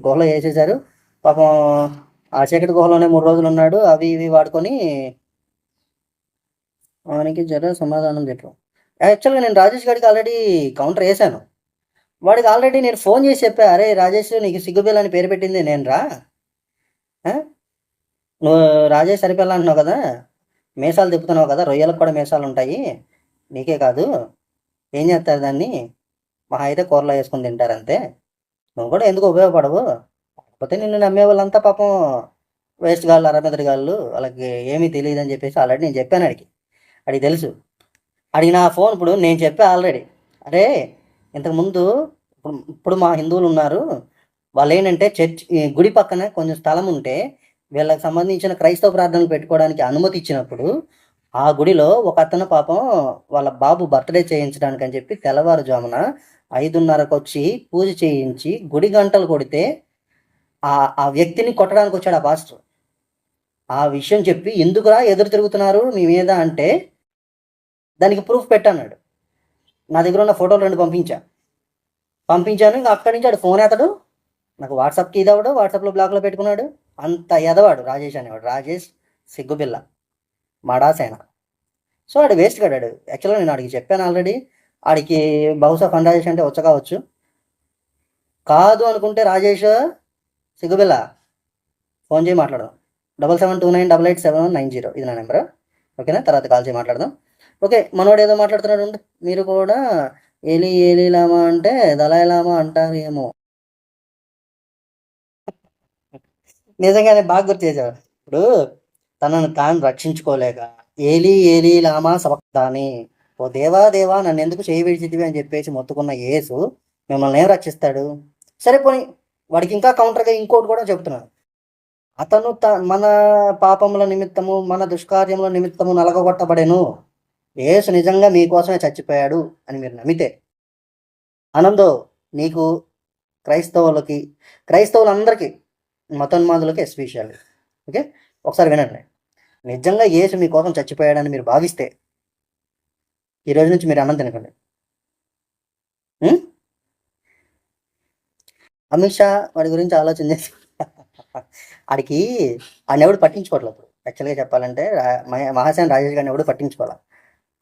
గుహలో వేసేసారు. పాపం ఆ చీకటి గుహలోనే 3 రోజులు ఉన్నాడు. అవి ఇవి వాడుకొని వానికి సమాధానం చెప్పు. యాక్చువల్గా నేను రాజేష్ గారికి ఆల్రెడీ కౌంటర్ వేసాను. వాడికి ఆల్రెడీ నేను ఫోన్ చేసి చెప్పా, అరే రాజేష్, నీకు సిగ్గుబిల్ల అని పేరు పెట్టింది నేను రా. నువ్వు రాజేష్ సరిపిల్ల అంటున్నావు కదా, మీసాలు తిప్పుతున్నావు కదా, రొయ్యలకు కూడా మీసాలు ఉంటాయి, నీకే కాదు, ఏం చేస్తారు దాన్ని? మహా అయితే కూరలో వేసుకొని తింటారంతే. నువ్వు కూడా ఎందుకు ఉపయోగపడవు? కాకపోతే నిన్ను నమ్మే వాళ్ళంతా పాపం వేస్ట్ గాళ్ళు, అరమెదడుగాళ్ళు, వాళ్ళకి ఏమీ తెలియదు అని చెప్పేసి ఆల్రెడీ నేను చెప్పాను. అడిగి తెలుసు. నా ఫోన్ ఇప్పుడు నేను చెప్పా ఆల్రెడీ, అరే ఇంతకుముందు ఇప్పుడు మా హిందువులు ఉన్నారు, వాళ్ళు ఏంటంటే గుడి పక్కన కొంచెం స్థలం ఉంటే వీళ్ళకి సంబంధించిన క్రైస్తవ ప్రార్థనలు పెట్టుకోవడానికి అనుమతి ఇచ్చినప్పుడు ఆ గుడిలో ఒక అతను పాపం వాళ్ళ బాబు బర్త్డే చేయించడానికి అని చెప్పి తెల్లవారుజామున 5:30కు వచ్చి పూజ చేయించి గుడి గంటలు కొడితే ఆ వ్యక్తిని కొట్టడానికి వచ్చాడు ఆ పాస్టర్. ఆ విషయం చెప్పి ఎందుకురా ఎదురు తిరుగుతున్నారు మీ మీద అంటే దానికి ప్రూఫ్ పెట్టన్నాడు. నా దగ్గర ఉన్న ఫోటోలు 2 పంపించాను. ఇంకా అక్కడి నుంచి ఆడు ఫోన్ ఎత్తడు, నాకు వాట్సాప్కి ఇదవడు, వాట్సాప్లో బ్లాక్లో పెట్టుకున్నాడు. అంత ఎదవాడు రాజేష్ అనేవాడు. రాజేష్ సిగ్గుబిల్ల, మడాసేన. సో ఆడు వేస్ట్ కడాడు. యాక్చువల్గా నేను ఆడికి చెప్పాను ఆల్రెడీ, ఆడికి బహుశా ఫండ్ అంటే వచ్చకావచ్చు. కాదు అనుకుంటే రాజేష్ సిగ్గుబిల్ల ఫోన్ చేయి మాట్లాడదాం. 7729887190 ఇది నా నెంబర్. ఓకేనా? తర్వాత కాల్ చేయి మాట్లాడదాం. ఓకే, మనోడు ఏదో మాట్లాడుతున్నాడు. మీరు కూడా ఏలి లామా అంటే దళాయి లామా అంటారు ఏమో. నిజంగానే బాగా గుర్తు చేశారు. ఇప్పుడు తనను తాను రక్షించుకోలేక ఏలి లామా సవక్తాని, ఓ దేవా నన్ను ఎందుకు చేయి విడిచితివి అని చెప్పేసి మొత్తుకున్న యేసు మిమ్మల్ని ఏం రక్షిస్తాడు? సరే పోనీ వాడికి ఇంకా కౌంటర్గా ఇంకోటి కూడా చెప్తున్నాను. అతను మన పాపముల నిమిత్తము, మన దుష్కార్యముల నిమిత్తము నలగగొట్టబడెను. యేసు నిజంగా మీకోసమే చచ్చిపోయాడు అని మీరు నమ్మితే, ఆనందో నీకు, క్రైస్తవులందరికీ, మతోన్మాదులకి ఎస్పెషల్లీ. ఓకే, ఒకసారి వినండి. నిజంగా యేసు మీకోసం చచ్చిపోయాడని మీరు భావిస్తే ఈ రోజు నుంచి మీరు అన్నం తినకండి. అమిత్ షా వాడి గురించి ఆలోచన చేసి ఆడికి ఎవడు పట్టించుకోవట్లేదు. యాక్చువల్గా చెప్పాలంటే మహాసేన రాజేష్ గారిని ఎవడు పట్టించుకోవాలి.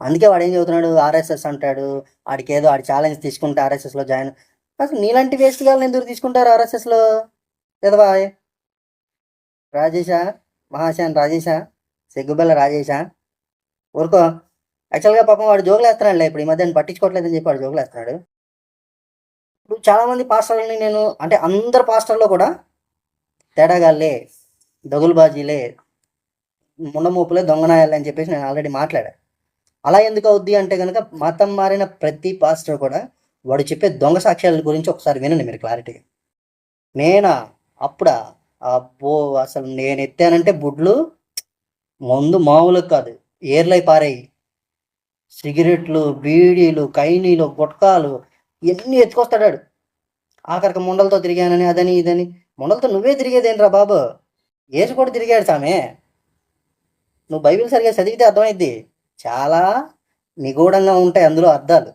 అందుకే వాడు ఏం చదువుతున్నాడు, ఆర్ఎస్ఎస్ అంటాడు. ఆడికి ఏదో ఆడి ఛాలెంజ్ తీసుకుంటే ఆర్ఎస్ఎస్లో జాయిన్. అసలు నీలాంటి వేస్ట్ గాళ్ళని ఎందుకు తీసుకుంటారు ఆర్ఎస్ఎస్లో? ఎదవా రాజేషా, మహాసేన రాజేషా, సిగ్గుబెల్ల రాజేషా, ఊరుకో. యాక్చువల్గా పాపం వాడు జోకులు వేస్తున్నాడులే, ఇప్పుడు ఈ మధ్య పట్టించుకోవట్లేదని చెప్పి వాడు జోకులు వేస్తున్నాడు. ఇప్పుడు చాలామంది పాస్టర్లని నేను, అంటే అందరు పాస్టర్లో కూడా తేడాగాళ్ళే, దగులుబాజీలే, ముండమూపులే, దొంగనాయాలే అని చెప్పేసి నేను ఆల్రెడీ మాట్లాడాను. అలా ఎందుకు అవుద్ది అంటే కనుక మతం మారిన ప్రతి పాస్టర్ కూడా వాడు చెప్పే దొంగ సాక్ష్యాల గురించి ఒకసారి వినండి మీరు క్లారిటీగా. నేనా అప్పుడా, అబ్బో అసలు నేను ఎత్తానంటే బుడ్లు మందు మామూలుగా కాదు, ఏర్లై పారేయి. సిగరెట్లు, బీడీలు, కైనీలు, గుట్కాలు ఇవన్నీ ఎత్తుకొస్తాడాడు. ఆఖరికి ముండలతో తిరిగానని అదని ఇదని. ముండలతో నువ్వే తిరిగేదేంట్రా బాబు? ఏసు కూడా తిరిగాడు సామే. నువ్వు బైబిల్ సరిగా చదివితే అర్థమైద్ది. చాలా నిగూఢంగా ఉంటాయి అందులో అర్థాలు.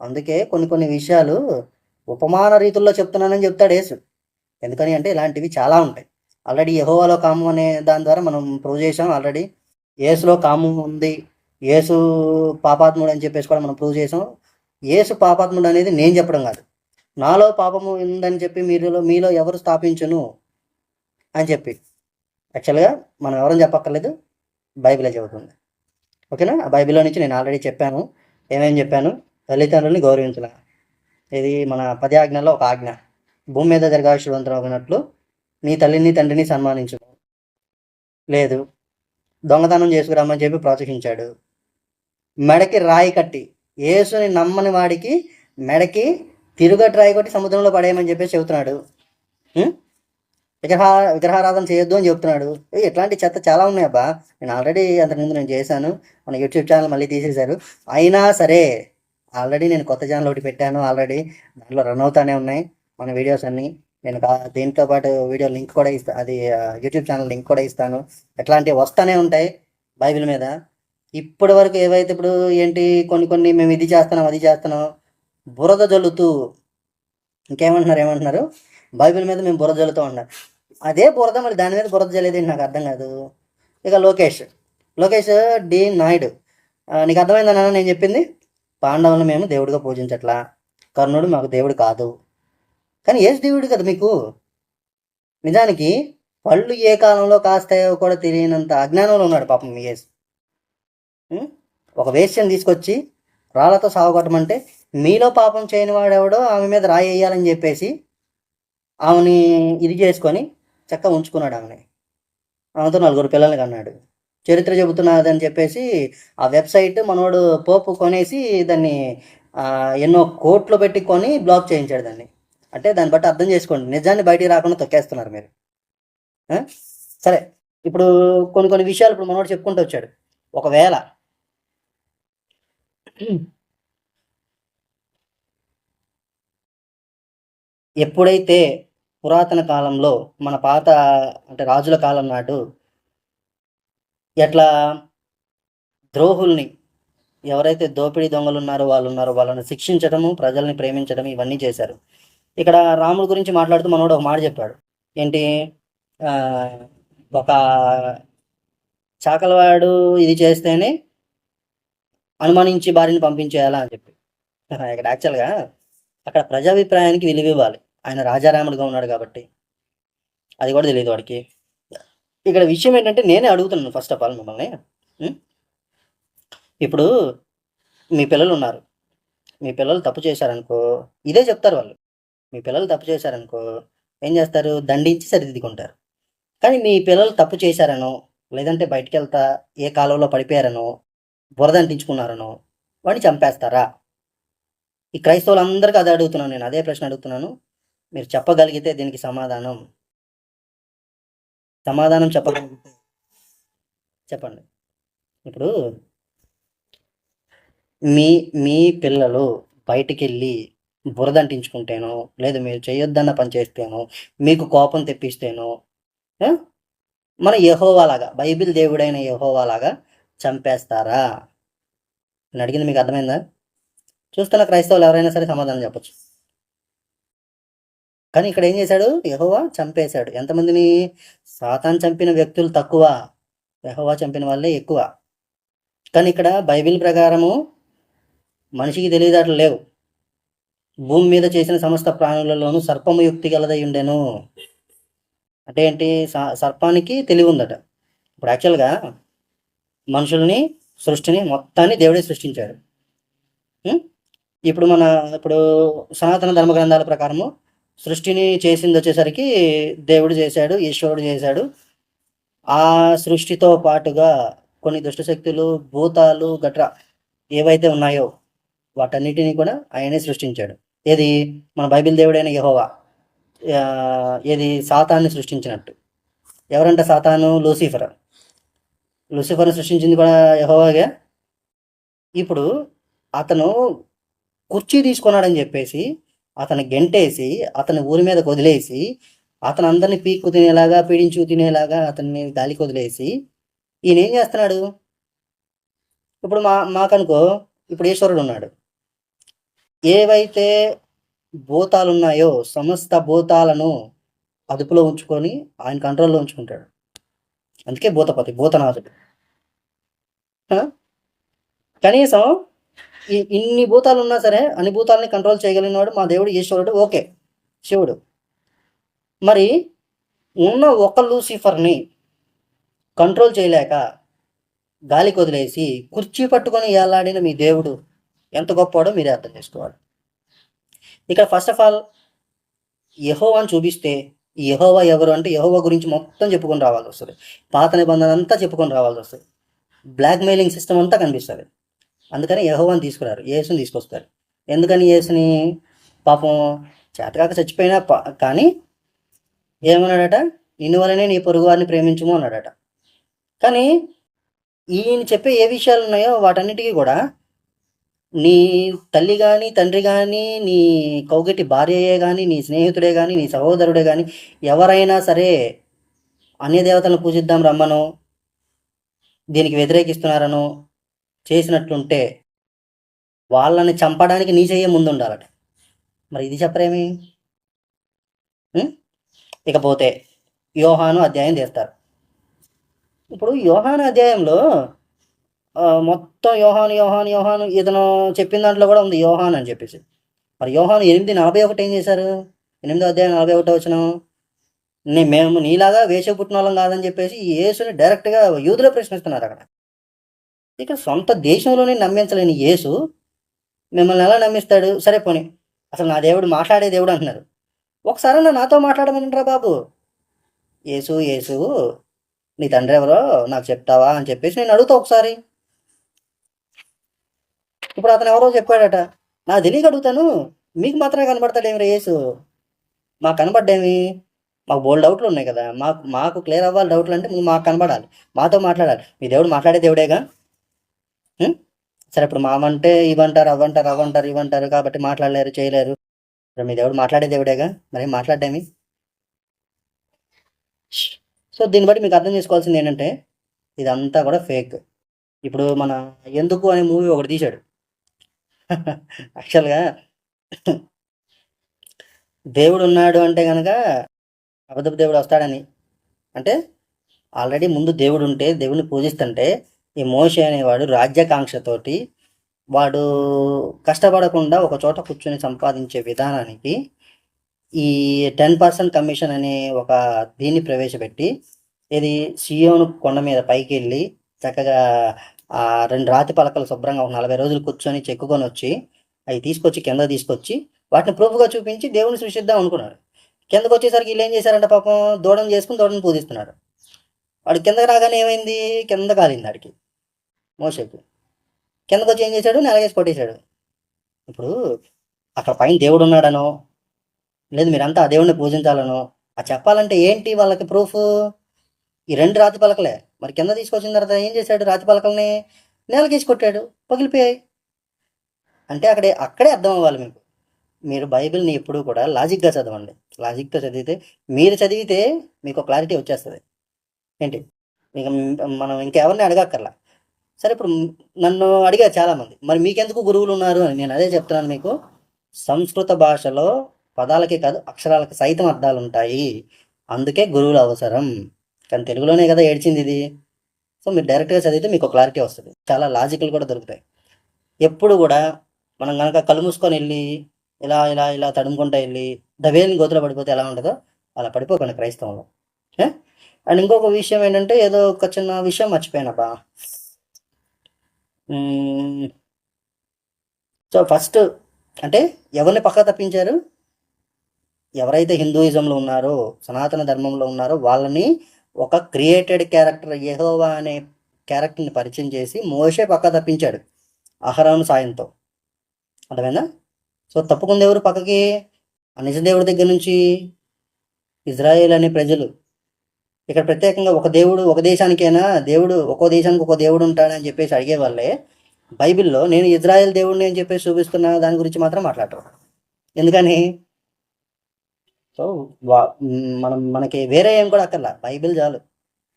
అందుకే కొన్ని విషయాలు ఉపమాన రీతుల్లో చెప్తున్నానని చెప్తాడు యేసు. ఎందుకని అంటే ఇలాంటివి చాలా ఉంటాయి. ఆల్రెడీ యెహోవాలో కామం అనే దాని ద్వారా మనం ప్రూవ్ చేసాం. ఆల్రెడీ యేసులో కామం ఉంది, యేసు పాపాత్ముడు అని చెప్పేసి కూడా మనం ప్రూవ్ చేసాం. యేసు పాపాత్ముడు అనేది నేను చెప్పడం కాదు, నాలో పాపము ఉందని చెప్పి మీలో ఎవరు స్థాపించును అని చెప్పి యాక్చువల్గా మనం ఎవరని చెప్పక్కర్లేదు, బైబిలే చెబుతుంది. ఓకేనా? ఆ బైబిల్లో నుంచి నేను ఆల్రెడీ చెప్పాను. ఏమేమి చెప్పాను? తల్లిదండ్రులని గౌరవించాల, ఇది మన 10 ఆజ్ఞల్లో ఒక ఆజ్ఞ. భూమి మీద దీర్ఘాయుష్యవంతులగినట్లు నీ తల్లిని తండ్రిని సన్మానించు. లేదు, దొంగతనం చేసుకురమ్మని చెప్పి ప్రోత్సహించాడు. మెడకి రాయి కట్టి, యేసుని నమ్మని వాడికి మెడకి తిరుగటి రాయి కొట్టి సముద్రంలో పడేయమని చెప్పేసి చెబుతున్నాడు. విగ్రహారాధన చేయొద్దు అని చెప్తున్నాడు. ఇట్లాంటి చెత్త చాలా ఉన్నాయి అబ్బా. నేను ఆల్రెడీ అంతకుముందు నేను చేశాను, మన యూట్యూబ్ ఛానల్ మళ్ళీ తీసేశారు. అయినా సరే ఆల్రెడీ నేను కొత్త ఛానల్ ఒకటి పెట్టాను, ఆల్రెడీ దాంట్లో రన్ అవుతానే ఉన్నాయి మన వీడియోస్ అన్నీ. నేను దీంతో పాటు వీడియో లింక్ కూడా ఇస్తాను, అది యూట్యూబ్ ఛానల్ లింక్ కూడా ఇస్తాను. ఎట్లాంటివి వస్తూనే ఉంటాయి బైబిల్ మీద. ఇప్పటి వరకు ఏవైతే ఇప్పుడు ఏంటి కొన్ని మేము ఇది చేస్తున్నాం అది చేస్తున్నాం, బురద జల్లుతూ ఏమంటున్నారు బైబిల్ మీద మేము బురద జల్లుతూ ఉన్నాం. అదే బురద, మరి దాని మీద బురద జల్లేది నాకు అర్థం కాదు. ఇక లోకేష్ డి నాయుడు, నీకు అర్థమైందన్నా నేను చెప్పింది? పాండవులను మేము దేవుడిగా పూజించట్లా, కర్ణుడు మాకు దేవుడు కాదు, కానీ యేసు దేవుడు కదా మీకు. నిజానికి పళ్ళు ఏ కాలంలో కాస్తాయో కూడా తెలియనంత అజ్ఞానంలో ఉన్నాడు పాపం యేసు. ఒక వేశ్యను తీసుకొచ్చి రాళ్లతో సాగుకొట్టమంటే మీలో పాపం చేయని వాడెవడో ఆమె మీద రాయి వేయాలని చెప్పేసి ఆమెని ఇది చేసుకొని చక్కగా ఉంచుకున్నాడు. ఆమెతో 4 పిల్లల్ని కన్నాడు. చరిత్ర చెబుతున్నదని చెప్పేసి ఆ వెబ్సైట్ మనోడు పోపు కొనేసి దాన్ని ఎన్నో కోట్లు పెట్టి కొని బ్లాక్ చేయించాడు దాన్ని. అంటే దాన్ని బట్టి అర్థం చేసుకోండి, నిజాన్ని బయటికి రాకుండా తొక్కేస్తున్నారు మీరు. సరే, ఇప్పుడు కొన్ని విషయాలు ఇప్పుడు మనోడు చెప్పుకుంటూ వచ్చాడు. ఒకవేళ ఎప్పుడైతే పురాతన కాలంలో మన పాత అంటే రాజుల కాలం నాటు ఎట్లా ద్రోహుల్ని, ఎవరైతే దోపిడీ దొంగలు ఉన్నారో వాళ్ళని శిక్షించడము, ప్రజల్ని ప్రేమించడం, ఇవన్నీ చేశారు. ఇక్కడ రాముడి గురించి మాట్లాడుతూ మనోడు ఒక మాట చెప్పాడు. ఏంటి, ఒక చాకలవాడు ఇది చేస్తేనే అనుమానించి భార్యని పంపించేయాలా అని చెప్పి. ఇక్కడ యాక్చువల్గా అక్కడ ప్రజాభిప్రాయానికి విలువ ఇవ్వాలి. ఆయన రాజారాముడిగా ఉన్నాడు కాబట్టి, అది కూడా తెలియదు వాడికి. ఇక్కడ విషయం ఏంటంటే నేనే అడుగుతున్నాను ఫస్ట్ ఆఫ్ ఆల్ మిమ్మల్ని. ఇప్పుడు మీ పిల్లలు ఉన్నారు, మీ పిల్లలు తప్పు చేశారనుకో ఇదే చెప్తారు వాళ్ళు. మీ పిల్లలు తప్పు చేశారనుకో ఏం చేస్తారు, దండించి సరిదిద్దుకుంటారు. కానీ మీ పిల్లలు తప్పు చేశారనో, లేదంటే బయటికి వెళ్తా ఏ కాలంలో పడిపోయారనో, బురద అంటించుకున్నారనో వాడిని చంపేస్తారా? ఈ క్రైస్తవులందరికీ అదే అడుగుతున్నాను, నేను అదే ప్రశ్న అడుగుతున్నాను. మీరు చెప్పగలిగితే దీనికి సమాధానం సమాధానం చెప్పగలిగితే చెప్పండి. ఇప్పుడు మీ మీ పిల్లలు బయటికెళ్ళి బురదంటించుకుంటేనో, లేదు మీరు చేయొద్దన్న పని చేస్తేనో, మీకు కోపం తెప్పిస్తేనో, ఆ! మన యెహోవాలాగా, బైబిల్ దేవుడైన యెహోవాలాగా చంపేస్తారా? నేనడిగింది మీకు అర్థమైందా? చూస్తున్న క్రైస్తవులు ఎవరైనా సరే సమాధానం చెప్పొచ్చు. కానీ ఇక్కడ ఏం చేశాడు? యెహోవా చంపేశాడు. ఎంతమందిని? సాతాను చంపిన వ్యక్తులు తక్కువ. యెహోవా చంపిన వాళ్ళే ఎక్కువ. కానీ ఇక్కడ బైబిల్ ప్రకారము మనిషికి తెలివితేటలు లేవు. భూమి మీద చేసిన సమస్త ప్రాణులలోనూ సర్పము యుక్తి గలదై ఉండెను. అంటే ఏంటి? సర్పానికి తెలివి ఉందట. ఇప్పుడు యాక్చువల్‌గా మనుషుల్ని, సృష్టిని మొత్తాన్ని దేవుడే సృష్టించాడు. ఇప్పుడు ఇప్పుడు సనాతన ధర్మ గ్రంథాల ప్రకారము సృష్టిని చేసిందొచ్చేసరికి దేవుడు చేశాడు, ఈశ్వరుడు చేశాడు. ఆ సృష్టితో పాటుగా కొన్ని దుష్ట శక్తులు, భూతాలు గట్రా ఏవైతే ఉన్నాయో వాటన్నిటిని కూడా ఆయనే సృష్టించాడు. ఏది? మన బైబిల్ దేవుడైన యెహోవా. ఏది? సాతాన్ని సృష్టించినట్టు. ఎవరంట సాతాను? లూసిఫర్. లూసిఫర్‌ని సృష్టించింది కూడా యెహోవాగే. ఇప్పుడు అతను కుర్చీ తీసుకున్నాడని చెప్పేసి అతన్ని గెంటేసి, అతన్ని ఊరి మీదకి వదిలేసి, అతను అందరిని పీక్కు తినేలాగా, పీడించుకు తినేలాగా అతన్ని గాలికి వదిలేసి, ఈయనేం చేస్తున్నాడు? ఇప్పుడు మాకనుకో, ఇప్పుడు ఈశ్వరుడు ఉన్నాడు. ఏవైతే భూతాలున్నాయో సమస్త భూతాలను అదుపులో ఉంచుకొని ఆయన కంట్రోల్‌లో ఉంచుకుంటాడు. అందుకే భూతపతి, భూతనాథుడు. కనీసం ఇన్ని భూతాలు ఉన్నా సరే అన్ని భూతాలని కంట్రోల్ చేయగలిగినవాడు మా దేవుడు ఈశ్వరుడు. ఓకే, శివుడు. మరి ఉన్న ఒక లూసిఫర్ని కంట్రోల్ చేయలేక గాలికి వదిలేసి కుర్చీ పట్టుకొని ఏలాడిన మీ దేవుడు ఎంత గొప్పవాడో మీరే అర్థం చేసుకోవాలి. ఇక్కడ ఫస్ట్ ఆఫ్ ఆల్ యెహోవాని చూపిస్తే యెహోవా ఎవరు అంటే యెహోవా గురించి మొత్తం చెప్పుకొని రావాల్సి వస్తుంది. పాత నిబంధన అంతా చెప్పుకొని రావాల్సి వస్తుంది. బ్లాక్ మెయిలింగ్ సిస్టమ్ అంతా కనిపిస్తుంది. అందుకని యెహోవాని తీసుకురారు, యేసుని తీసుకొస్తారు. ఎందుకని యేసుని? పాపం చేతకాక చచ్చిపోయినా కానీ ఏమన్నాడట? నిన్ను వలనే నీ పొరుగు వారిని ప్రేమించుము అన్నాడట. కానీ ఈయన చెప్పే ఏ విషయాలు ఉన్నాయో వాటన్నిటికీ కూడా నీ తల్లి కానీ, తండ్రి కానీ, నీ కౌగిటి భార్యయే కానీ, నీ స్నేహితుడే కానీ, నీ సహోదరుడే కానీ ఎవరైనా సరే అన్య దేవతలను పూజిద్దాం రమ్మను, దీనికి వ్యతిరేకిస్తున్నారను చేసినట్లుంటే వాళ్ళని చంపడానికి నీ చెయ్యే ముందు ఉండాలట. మరి ఇది చెప్పరేమి? ఇకపోతే యోహాను అధ్యాయం తీస్తారు. ఇప్పుడు యోహాను అధ్యాయంలో మొత్తం యోహాను యోహాను యోహాను ఇతను చెప్పిన దాంట్లో కూడా ఉంది యోహాను అని చెప్పేసి. మరి యోహాను 8:41 ఏం చేశారు? 8వ అధ్యాయం 41 వచనం, మేము నీలాగా వేషకు పుట్టిన వాళ్ళం కాదని చెప్పేసి యేసుని డైరెక్ట్గా యూదులే ప్రశ్నిస్తున్నారు అక్కడ. ఇక సొంత దేశంలోనే నమ్మించలేని యేసు మిమ్మల్ని ఎలా నమ్మిస్తాడు? సరే పోనీ, అసలు నా దేవుడు మాట్లాడే దేవుడు అంటున్నారు. ఒకసారి నాతో మాట్లాడమనిరా బాబు. యేసు యేసు నీ తండ్రి ఎవరో నాకు చెప్తావా అని చెప్పేసి నేను అడుగుతా ఒకసారి. ఇప్పుడు అతను ఎవరో చెప్పాడట, నాకు తెలియక అడుగుతాను. మీకు మాత్రమే కనబడతాడేమిరా యేసు? మాకు కనబడ్డేమి? మాకు బోల్డ్ డౌట్లు ఉన్నాయి కదా. మాకు క్లియర్ అవ్వాలి డౌట్లు అంటే మాకు కనబడాలి, మాతో మాట్లాడాలి. మీ దేవుడు మాట్లాడే దేవుడేగా. సరే ఇప్పుడు మామంటే ఇవంటారు, అవంటారు, ఇవంటారు కాబట్టి మాట్లాడలేరు, చేయలేరు. మీ దేవుడు మాట్లాడే దేవుడేగా, మరి మాట్లాడేమి? సో దీన్ని బట్టి మీకు అర్థం చేసుకోవాల్సింది ఏంటంటే ఇదంతా కూడా ఫేక్. ఇప్పుడు మన ఎందుకు అనే మూవీ ఒకటి తీశాడు. యాక్చువల్గా దేవుడు ఉన్నాడు అంటే కనుక అబద్ధపు దేవుడు వస్తాడని. అంటే ఆల్రెడీ ముందు దేవుడు ఉంటే దేవుడిని పూజిస్తుంటే ఈ మోషే అనేవాడు రాజ్యాకాంక్షతోటి వాడు కష్టపడకుండా ఒక చోట కూర్చొని సంపాదించే విధానానికి ఈ 10% కమిషన్ అనే ఒక దీన్ని ప్రవేశపెట్టి, ఇది సియోను కొండ మీద పైకి వెళ్ళి చక్కగా 2 రాతి పలకలు శుభ్రంగా ఒక 40 రోజులు కూర్చొని చెక్కుకొని వచ్చి అవి తీసుకొచ్చి కింద తీసుకొచ్చి వాటిని ప్రూఫ్గా చూపించి దేవుని సృష్టిద్దాం అనుకున్నారు. కిందకు వచ్చేసరికి వీళ్ళు ఏం చేశారంటే పాపం దూడను చేసుకుని దూడని పూజిస్తున్నారు. వాడు కిందకి రాగానే ఏమైంది? కింద కాలింది వాడికి, మోషేకి. కిందకు వచ్చి ఏం చేశాడు? నెలగేసి కొట్టేశాడు. ఇప్పుడు అక్కడ పైన దేవుడు ఉన్నాడనో లేదు మీరంతా ఆ దేవుడిని పూజించాలనో అది చెప్పాలంటే ఏంటి వాళ్ళకి ప్రూఫ్? ఈ 2 రాతి పలకలే. మరి కింద తీసుకొచ్చిన తర్వాత ఏం చేశాడు? రాతి పలకల్ని నేలకేసి కొట్టాడు, పగిలిపోయాయి. అంటే అక్కడే అర్థం అవ్వాలి మీకు. మీరు బైబిల్ని ఎప్పుడూ కూడా లాజిక్గా చదవండి. లాజిక్తో చదివితే, మీరు చదివితే మీకు క్లారిటీ వచ్చేస్తుంది. ఏంటి, ఇక మనం ఇంకెవరిని అడగక్కర్లా. సరే, ఇప్పుడు నన్ను అడిగారు చాలామంది, మరి మీకెందుకు గురువులు ఉన్నారు అని. నేను అదే చెప్తున్నాను మీకు. సంస్కృత భాషలో పదాలకే కాదు, అక్షరాలకు సైతం అర్థాలు ఉంటాయి. అందుకే గురువులు అవసరం. కానీ తెలుగులోనే కదా ఏడ్చింది ఇది. సో మీరు డైరెక్ట్గా చదివితే మీకు క్లారిటీ వస్తుంది. చాలా లాజికల్ కూడా దొరుకుతాయి. ఎప్పుడు కూడా మనం కనుక కళ్ళు మూసుకొని వెళ్ళి ఇలా ఇలా ఇలా తడుముకుంటూ వెళ్ళి దవేని గోతులో పడిపోతే ఎలా ఉంటుందో అలా పడిపోకండి క్రైస్తవంలో. అండ్ ఇంకొక విషయం ఏంటంటే, ఏదో ఒక చిన్న విషయం మర్చిపోయానబ్బా. సో ఫస్ట్ అంటే ఎవరిని పక్క తప్పించారు? ఎవరైతే హిందూయిజంలో ఉన్నారో, సనాతన ధర్మంలో ఉన్నారో వాళ్ళని ఒక క్రియేటెడ్ క్యారెక్టర్ యెహోవా అనే క్యారెక్టర్ని పరిచయం చేసి మోషే పక్క తప్పించాడు అహరోను సాయంతో. అర్థమైందా? సో తప్పుకుంది ఎవరు పక్కకి? నిజదేవుడి దగ్గర నుంచి ఇజ్రాయేల్ అనే ప్రజలు. ఇక్కడ ప్రత్యేకంగా ఒక దేవుడు ఒక దేశానికైనా దేవుడు, ఒక్కో దేశానికి ఒక దేవుడు ఉంటాడని చెప్పేసి అడిగే వాళ్ళే బైబిల్లో నేను ఇజ్రాయెల్ దేవుడిని అని చెప్పేసి చూపిస్తున్న దాని గురించి మాత్రం మాట్లాడరు. ఎందుకని? సో మనకి వేరే ఏం కూడా అక్కర్లా, బైబిల్ చాలు.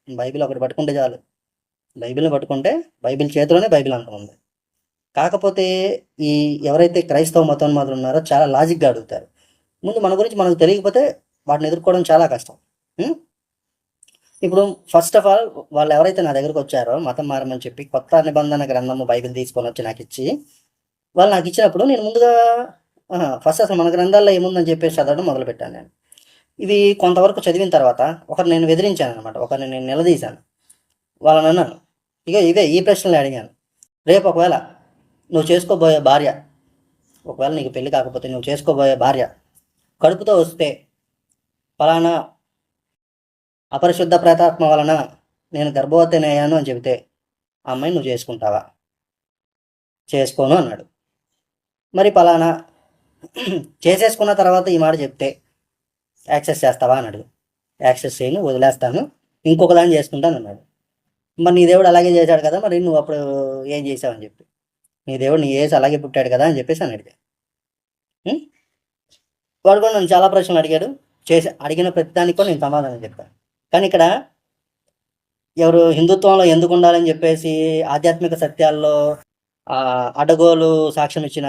బైబిల్ ఒకటి పట్టుకుంటే చాలు. బైబిల్ని పట్టుకుంటే బైబిల్ చేతిలోనే బైబిల్ అంతం ఉంది. కాకపోతే ఈ ఎవరైతే క్రైస్తవ మతోన్మాదులు ఉన్నారో చాలా లాజిక్గా అడుగుతారు. ముందు మన గురించి మనకు తెలియకపోతే వాటిని ఎదుర్కోవడం చాలా కష్టం. ఇప్పుడు ఫస్ట్ ఆఫ్ ఆల్ వాళ్ళు ఎవరైతే నా దగ్గరకు వచ్చారో మతం మారమని చెప్పి కొత్త నిబంధన గ్రంథము బైబిల్ తీసుకొని వచ్చి నాకు ఇచ్చి, వాళ్ళు నాకు ఇచ్చినప్పుడు నేను ముందుగా ఫస్ట్ అసలు మన గ్రంథాల్లో ఏముందని చెప్పేసి చదవడం మొదలుపెట్టాను. నేను ఇవి కొంతవరకు చదివిన తర్వాత ఒకరు నేను వెదిరించాను అనమాట, ఒకరిని నేను నిలదీశాను. వాళ్ళని అన్నాను, ఇవే ఈ ప్రశ్నలు అడిగాను. రేపు ఒకవేళ నువ్వు చేసుకోబోయే భార్య, ఒకవేళ నీకు పెళ్ళి కాకపోతే నువ్వు చేసుకోబోయే భార్య కడుపుతో వస్తే ఫలానా అపరిశుద్ధ ప్రేతాత్మ వలన నేను గర్భవతిని అయ్యాను అని చెబితే ఆ అమ్మాయిని నువ్వు చేసుకుంటావా? చేసుకోను అన్నాడు. మరి ఫలానా చేసేసుకున్న తర్వాత ఈ మాట చెప్తే యాక్సెస్ చేస్తావా అన్నాడు. యాక్సెస్ చేయను, వదిలేస్తాను, ఇంకొక దాన్ని చేసుకుంటాను అన్నాడు. మరి నీ దేవుడు అలాగే చేశాడు కదా, మరి నువ్వు అప్పుడు ఏం చేసావని చెప్పి, నీ దేవుడు నీ యేసు అలాగే పుట్టాడు కదా అని చెప్పేసి అని అడిగాడు. వాడు కూడా నన్ను చాలా ప్రశ్నలు అడిగాడు. అడిగిన ప్రతిదానికి కూడా నేను సమాధానం చెప్పాను. కానీ ఇక్కడ ఎవరు హిందుత్వంలో ఎందుకు ఉండాలని చెప్పేసి ఆధ్యాత్మిక సత్యాల్లో అడగోలు సాక్ష్యం ఇచ్చిన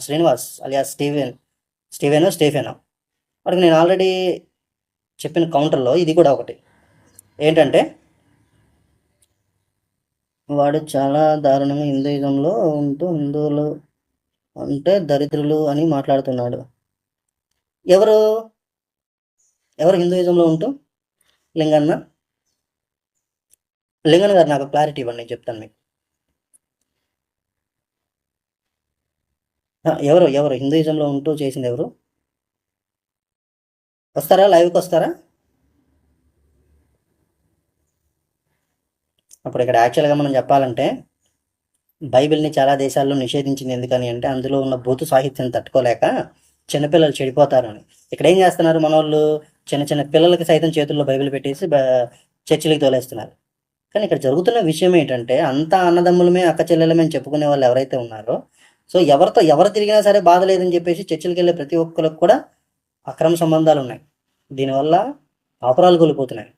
శ్రీనివాస్ అలియా స్టీఫెనో వాడికి నేను ఆల్రెడీ చెప్పిన కౌంటర్లో ఇది కూడా ఒకటి ఏంటంటే, వాడు చాలా దారుణంగా హిందూయిజంలో ఉంటూ హిందువులు అంటే దరిద్రులు అని మాట్లాడుతున్నాడు. ఎవరు హిందూయిజంలో ఉంటూ? లింగన్న గారు నాకు క్లారిటీ ఇవ్వండి, నేను చెప్తాను మీకు. ఎవరు హిందూయిజంలో ఉంటూ చేసింది ఎవరు? వస్తారా? లైవ్కి వస్తారా? అప్పుడు ఇక్కడ యాక్చువల్గా మనం చెప్పాలంటే బైబిల్ని చాలా దేశాల్లో నిషేధించింది. ఎందుకని అంటే అందులో ఉన్న భూతు సాహిత్యం తట్టుకోలేక చిన్నపిల్లలు చెడిపోతారు అని. ఇక్కడ ఏం చేస్తున్నారు మన వాళ్ళు? చిన్న చిన్న పిల్లలకి సైతం చేతుల్లో బైబిల్ పెట్టేసి చర్చిలకి తోలేస్తున్నారు. కానీ ఇక్కడ జరుగుతున్న విషయం ఏంటంటే, అంతా అన్నదమ్ములమే అక్క చెల్లెలమే అని చెప్పుకునే వాళ్ళు ఎవరైతే ఉన్నారో, సో ఎవరు తిరిగినా సరే బాధ లేదని చెప్పేసి చర్చిలకి వెళ్ళే ప్రతి ఒక్కరికి కూడా అక్రమ సంబంధాలు ఉన్నాయి. దీనివల్ల కాపురాలు కోల్పోతున్నాయి.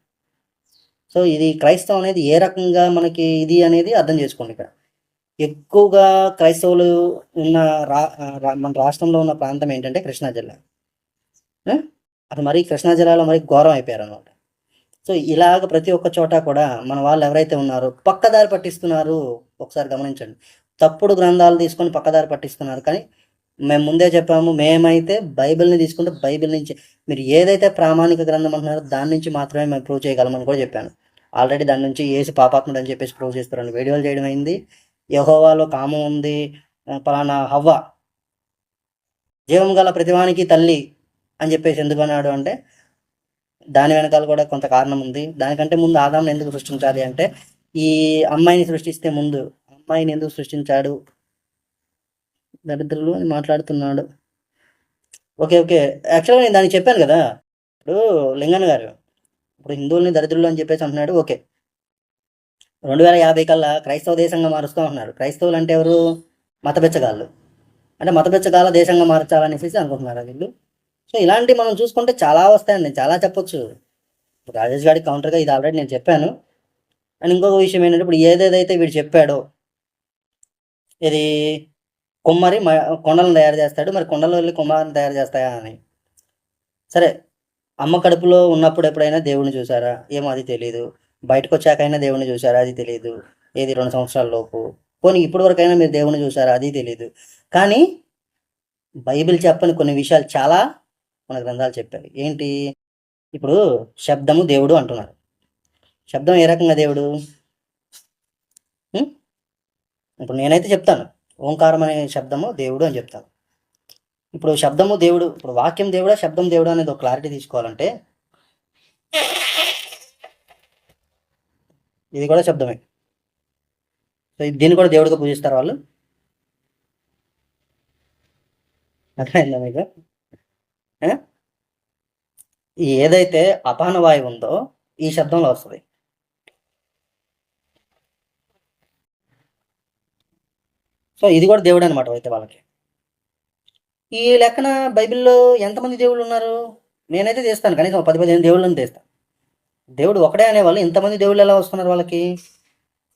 సో ఇది క్రైస్తవం అనేది ఏ రకంగా మనకి ఇది అనేది అర్థం చేసుకోండి. ఇక్కడ ఎక్కువగా క్రైస్తవులు ఉన్న మన రాష్ట్రంలో ఉన్న ప్రాంతం ఏంటంటే కృష్ణా జిల్లా. అది మరీ కృష్ణా జిల్లాలో మరీ ఘోరం అయిపోయారు అనమాట. సో ఇలాగ ప్రతి ఒక్క చోట కూడా మన వాళ్ళు ఎవరైతే ఉన్నారో పక్కదారి పట్టిస్తున్నారు. ఒకసారి గమనించండి, తప్పుడు గ్రంథాలు తీసుకొని పక్కదారి పట్టిస్తున్నారు. కానీ మేము ముందే చెప్పాము, మేమైతే బైబిల్ని తీసుకుంటే బైబిల్ నుంచి మీరు ఏదైతే ప్రామాణిక గ్రంథం అంటున్నారో దాని నుంచి మాత్రమే మేము ప్రూవ్ చేయగలమని కూడా చెప్పాను. ఆల్రెడీ దాని నుంచి యేసు పాపాత్ముడు అని చెప్పేసి ప్రూవ్ చేస్తారని వీడియోలు చేయడం అయింది. యెహోవాలో కామం ఉంది, పలానా హవ్వ జీవం గల ప్రతివానికి తల్లి అని చెప్పేసి ఎందుకు అన్నాడు అంటే దాని వెనకాల కూడా కొంత కారణం ఉంది. దానికంటే ముందు ఆదాంని ఎందుకు సృష్టించాలి అంటే, ఈ అమ్మాయిని సృష్టిస్తే ముందు అమ్మాయిని ఎందుకు సృష్టించాడు? దరిద్రులు అని మాట్లాడుతున్నాడు. ఓకే యాక్చువల్గా నేను దానికి చెప్పాను కదా. ఇప్పుడు లింగన్న గారు, ఇప్పుడు హిందువుల్ని దరిద్రులు అని చెప్పేసి అంటున్నాడు. ఓకే, 2050 కల్లా క్రైస్తవ దేశంగా మారుస్తూ ఉంటున్నాడు. క్రైస్తవులు అంటే ఎవరు? మత బెచ్చగాళ్ళు. అంటే మత బెచ్చగాళ్ళ దేశంగా మార్చాలనేసి అనుకుంటున్నారు వీళ్ళు. సో ఇలాంటివి మనం చూసుకుంటే చాలా వస్తాయండి, చాలా చెప్పొచ్చు. రాజేష్ గారికి కౌంటర్గా ఇది ఆల్రెడీ నేను చెప్పాను. అండ్ ఇంకొక విషయం ఏంటంటే, ఇప్పుడు ఏదేదైతే వీడు చెప్పాడో, ఇది కుమ్మరి కొండలను తయారు చేస్తాడు, మరి కొండలో వెళ్ళి కుమ్మరిని తయారు చేస్తాయా అని. సరే, అమ్మ కడుపులో ఉన్నప్పుడు ఎప్పుడైనా దేవుణ్ణి చూసారా? ఏమో అది తెలియదు. బయటకు వచ్చాకైనా దేవుణ్ణి చూసారా? అది తెలియదు. ఏది 2 సంవత్సరాల లోపు. పోనీ ఇప్పటి వరకైనా మీరు దేవుణ్ణి చూసారా? అది తెలియదు. కానీ బైబిల్ చెప్పని కొన్ని విషయాలు చాలా మన గ్రంథాలు చెప్పాయి. ఏంటి? ఇప్పుడు శబ్దము దేవుడు అంటున్నారు. శబ్దం ఏ రకంగా దేవుడు? ఇప్పుడు నేనైతే చెప్తాను, ఓంకారం అనే శబ్దము దేవుడు అని చెప్తాను. ఇప్పుడు శబ్దము దేవుడు, ఇప్పుడు వాక్యం దేవుడా శబ్దం దేవుడా అనేది ఒక క్లారిటీ తీసుకోవాలంటే, ఇది కూడా శబ్దమే. సో దీన్ని కూడా దేవుడిగా పూజిస్తారు వాళ్ళు. అర్థమైందా మీకు? ఏదైతే అపాన వాయువు ఉందో ఈ శబ్దంలో వస్తుంది. సో ఇది కూడా దేవుడు అనమాట అయితే వాళ్ళకి. ఈ లెక్కన బైబిల్లో ఎంతమంది దేవుళ్ళు ఉన్నారు? నేనైతే తీస్తాను, కనీసం 10-15 దేవుళ్ళని తీస్తాను. దేవుడు ఒకటే అనేవాళ్ళు, ఇంతమంది దేవుళ్ళు ఎలా వస్తున్నారు వాళ్ళకి?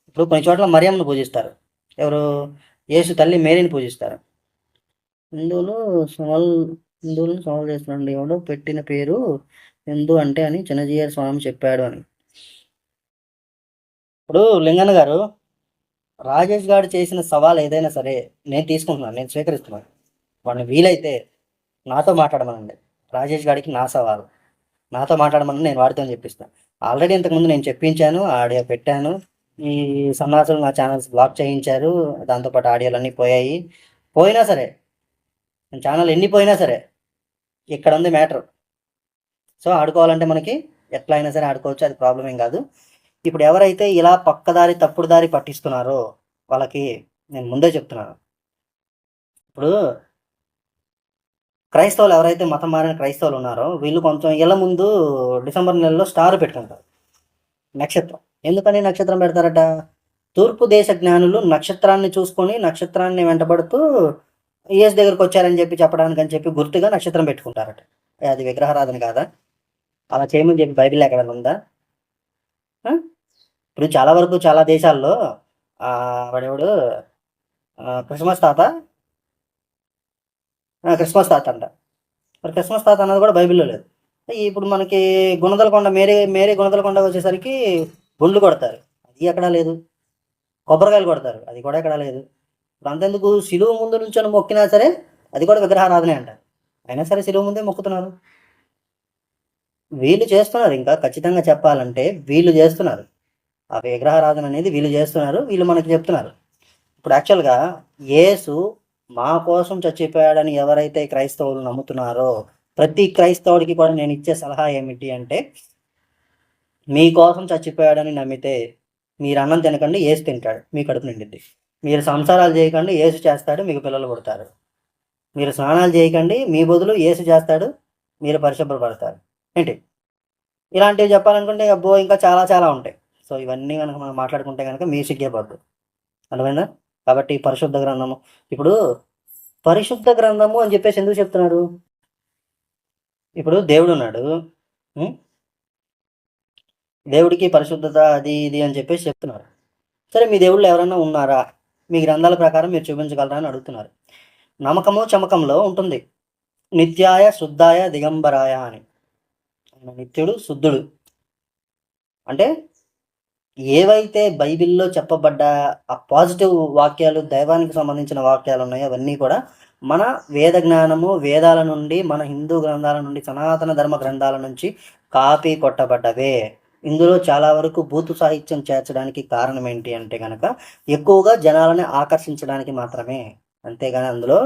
ఇప్పుడు కొన్ని చోట్ల మరియమ్మను పూజిస్తారు. ఎవరు? యేసు తల్లి మేరీని పూజిస్తారు. హిందువులను సాల్వ్ చేస్తున్నాడు దేవుడు, పెట్టిన పేరు హిందూ అంటే అని చిన్నజీయర్ స్వామి చెప్పాడు అని. ఇప్పుడు లింగన్న గారు, రాజేష్ గారు చేసిన సవాల్ ఏదైనా సరే నేను తీసుకుంటున్నాను, నేను స్వీకరిస్తున్నాను. వాడిని వీలైతే నాతో మాట్లాడమనండి. రాజేష్ గారికి నా సవాలు, నాతో మాట్లాడమని నేను వాడితో చెప్పిస్తాను. ఆల్రెడీ ఇంతకుముందు నేను చెప్పించాను, ఆడియో పెట్టాను. ఈ సన్నాసులు నా ఛానల్స్ బ్లాక్ చేయించారు, దాంతోపాటు ఆడియోలు అన్నీ పోయాయి. పోయినా సరే, ఛానల్ ఎన్ని పోయినా సరే, ఇక్కడ ఉంది మ్యాటర్. సో ఆడుకోవాలంటే మనకి ఎట్లా అయినా సరే ఆడుకోవచ్చు, అది ప్రాబ్లం ఏం కాదు. ఇప్పుడు ఎవరైతే ఇలా పక్కదారి తప్పుడు దారి పట్టిస్తున్నారో వాళ్ళకి నేను ముందే చెప్తున్నాను. ఇప్పుడు క్రైస్తవులు ఎవరైతే మతం మారిన క్రైస్తవులు ఉన్నారో వీళ్ళు కొంచెం ఇళ్ళ ముందు డిసెంబర్ నెలలో స్టార్ పెట్టుకుంటారు, నక్షత్రం. ఎందుకని నక్షత్రం పెడతారట? తూర్పు దేశ జ్ఞానులు నక్షత్రాన్ని చూసుకొని నక్షత్రాన్ని వెంటబడుతూ యేసు దగ్గరకు వచ్చారని చెప్పడానికి అని చెప్పి గుర్తుగా నక్షత్రం పెట్టుకుంటారట. అది విగ్రహారాధన కాదా? అలా చేయమని చెప్పి బైబిల్ ఎక్కడ ఉందా? ఇప్పుడు చాలా వరకు చాలా దేశాల్లో వాడెవడు క్రిస్మస్ తాత అంట. మరి క్రిస్మస్ తాత అన్నది కూడా బైబిల్లో లేదు. ఇప్పుడు మనకి గుణదలకొండ మేరీ గుణదలకొండ వచ్చేసరికి గుండ్లు కొడతారు, అది ఎక్కడా లేదు. కొబ్బరికాయలు కొడతారు, అది కూడా ఎక్కడా లేదు. ఇప్పుడు అంతెందుకు, సిలువు ముందు నుంచి మొక్కినా సరే అది కూడా విగ్రహారాధనే అంటారు. అయినా సరే సిలువు ముందే మొక్కుతున్నారు. వీళ్ళు చేస్తున్నారు, ఇంకా ఖచ్చితంగా చెప్పాలంటే వీళ్ళు చేస్తున్నారు. ఆ విగ్రహారాధన అనేది వీళ్ళు చేస్తున్నారు, వీళ్ళు మనకి చెప్తున్నారు. ఇప్పుడు యాక్చువల్గా యేసు మా కోసం చచ్చిపోయాడని ఎవరైతే క్రైస్తవులు నమ్ముతున్నారో ప్రతి క్రైస్తవుడికి కూడా నేను ఇచ్చే సలహా ఏమిటి అంటే, మీకోసం చచ్చిపోయాడని నమ్మితే మీరు అన్నం తినకండి, యేసు తింటాడు, మీ కడుపు నిండిద్ది. మీరు సంసారాలు చేయకండి, యేసు చేస్తాడు, మీకు పిల్లలు పుడతారు. మీరు స్నానాలు చేయకండి, మీ బదులు యేసు చేస్తాడు, మీరు పరిశుభ్రపడతారు. ఏంటి? ఇలాంటివి చెప్పాలనుకుంటే అబ్బో ఇంకా చాలా చాలా ఉంటాయి. సో ఇవన్నీ కనుక మనం మాట్లాడుకుంటే కనుక మీ సిగ్గేపద్దు. అర్థమైందా? కాబట్టి పరిశుద్ధ గ్రంథము, ఇప్పుడు పరిశుద్ధ గ్రంథము అని చెప్పేసి ఎందుకు చెప్తున్నారు? ఇప్పుడు దేవుడు ఉన్నాడు, దేవుడికి పరిశుద్ధత అది ఇది అని చెప్పేసి చెప్తున్నారు. సరే, మీ దేవుళ్ళు ఎవరైనా ఉన్నారా? మీ గ్రంథాల ప్రకారం మీరు చూపించగలరా అని అడుగుతున్నారు. నమ్మకము చమకంలో ఉంటుంది, నిత్యాయ శుద్ధాయ దిగంబరాయ అని. నిత్యుడు శుద్ధుడు అంటే ఏవైతే బైబిల్లో చెప్పబడ్డ ఆ పాజిటివ్ వాక్యాలు, దైవానికి సంబంధించిన వాక్యాలు ఉన్నాయో అవన్నీ కూడా మన వేద జ్ఞానము, వేదాల నుండి, మన హిందూ గ్రంథాల నుండి, సనాతన ధర్మ గ్రంథాల నుంచి కాపీ కొట్టబడ్డవే. ఇందులో చాలా వరకు బూతు సాహిత్యం చేర్చడానికి కారణం ఏంటి అంటే కనుక ఎక్కువగా జనాలని ఆకర్షించడానికి మాత్రమే, అంతేగాని అందులో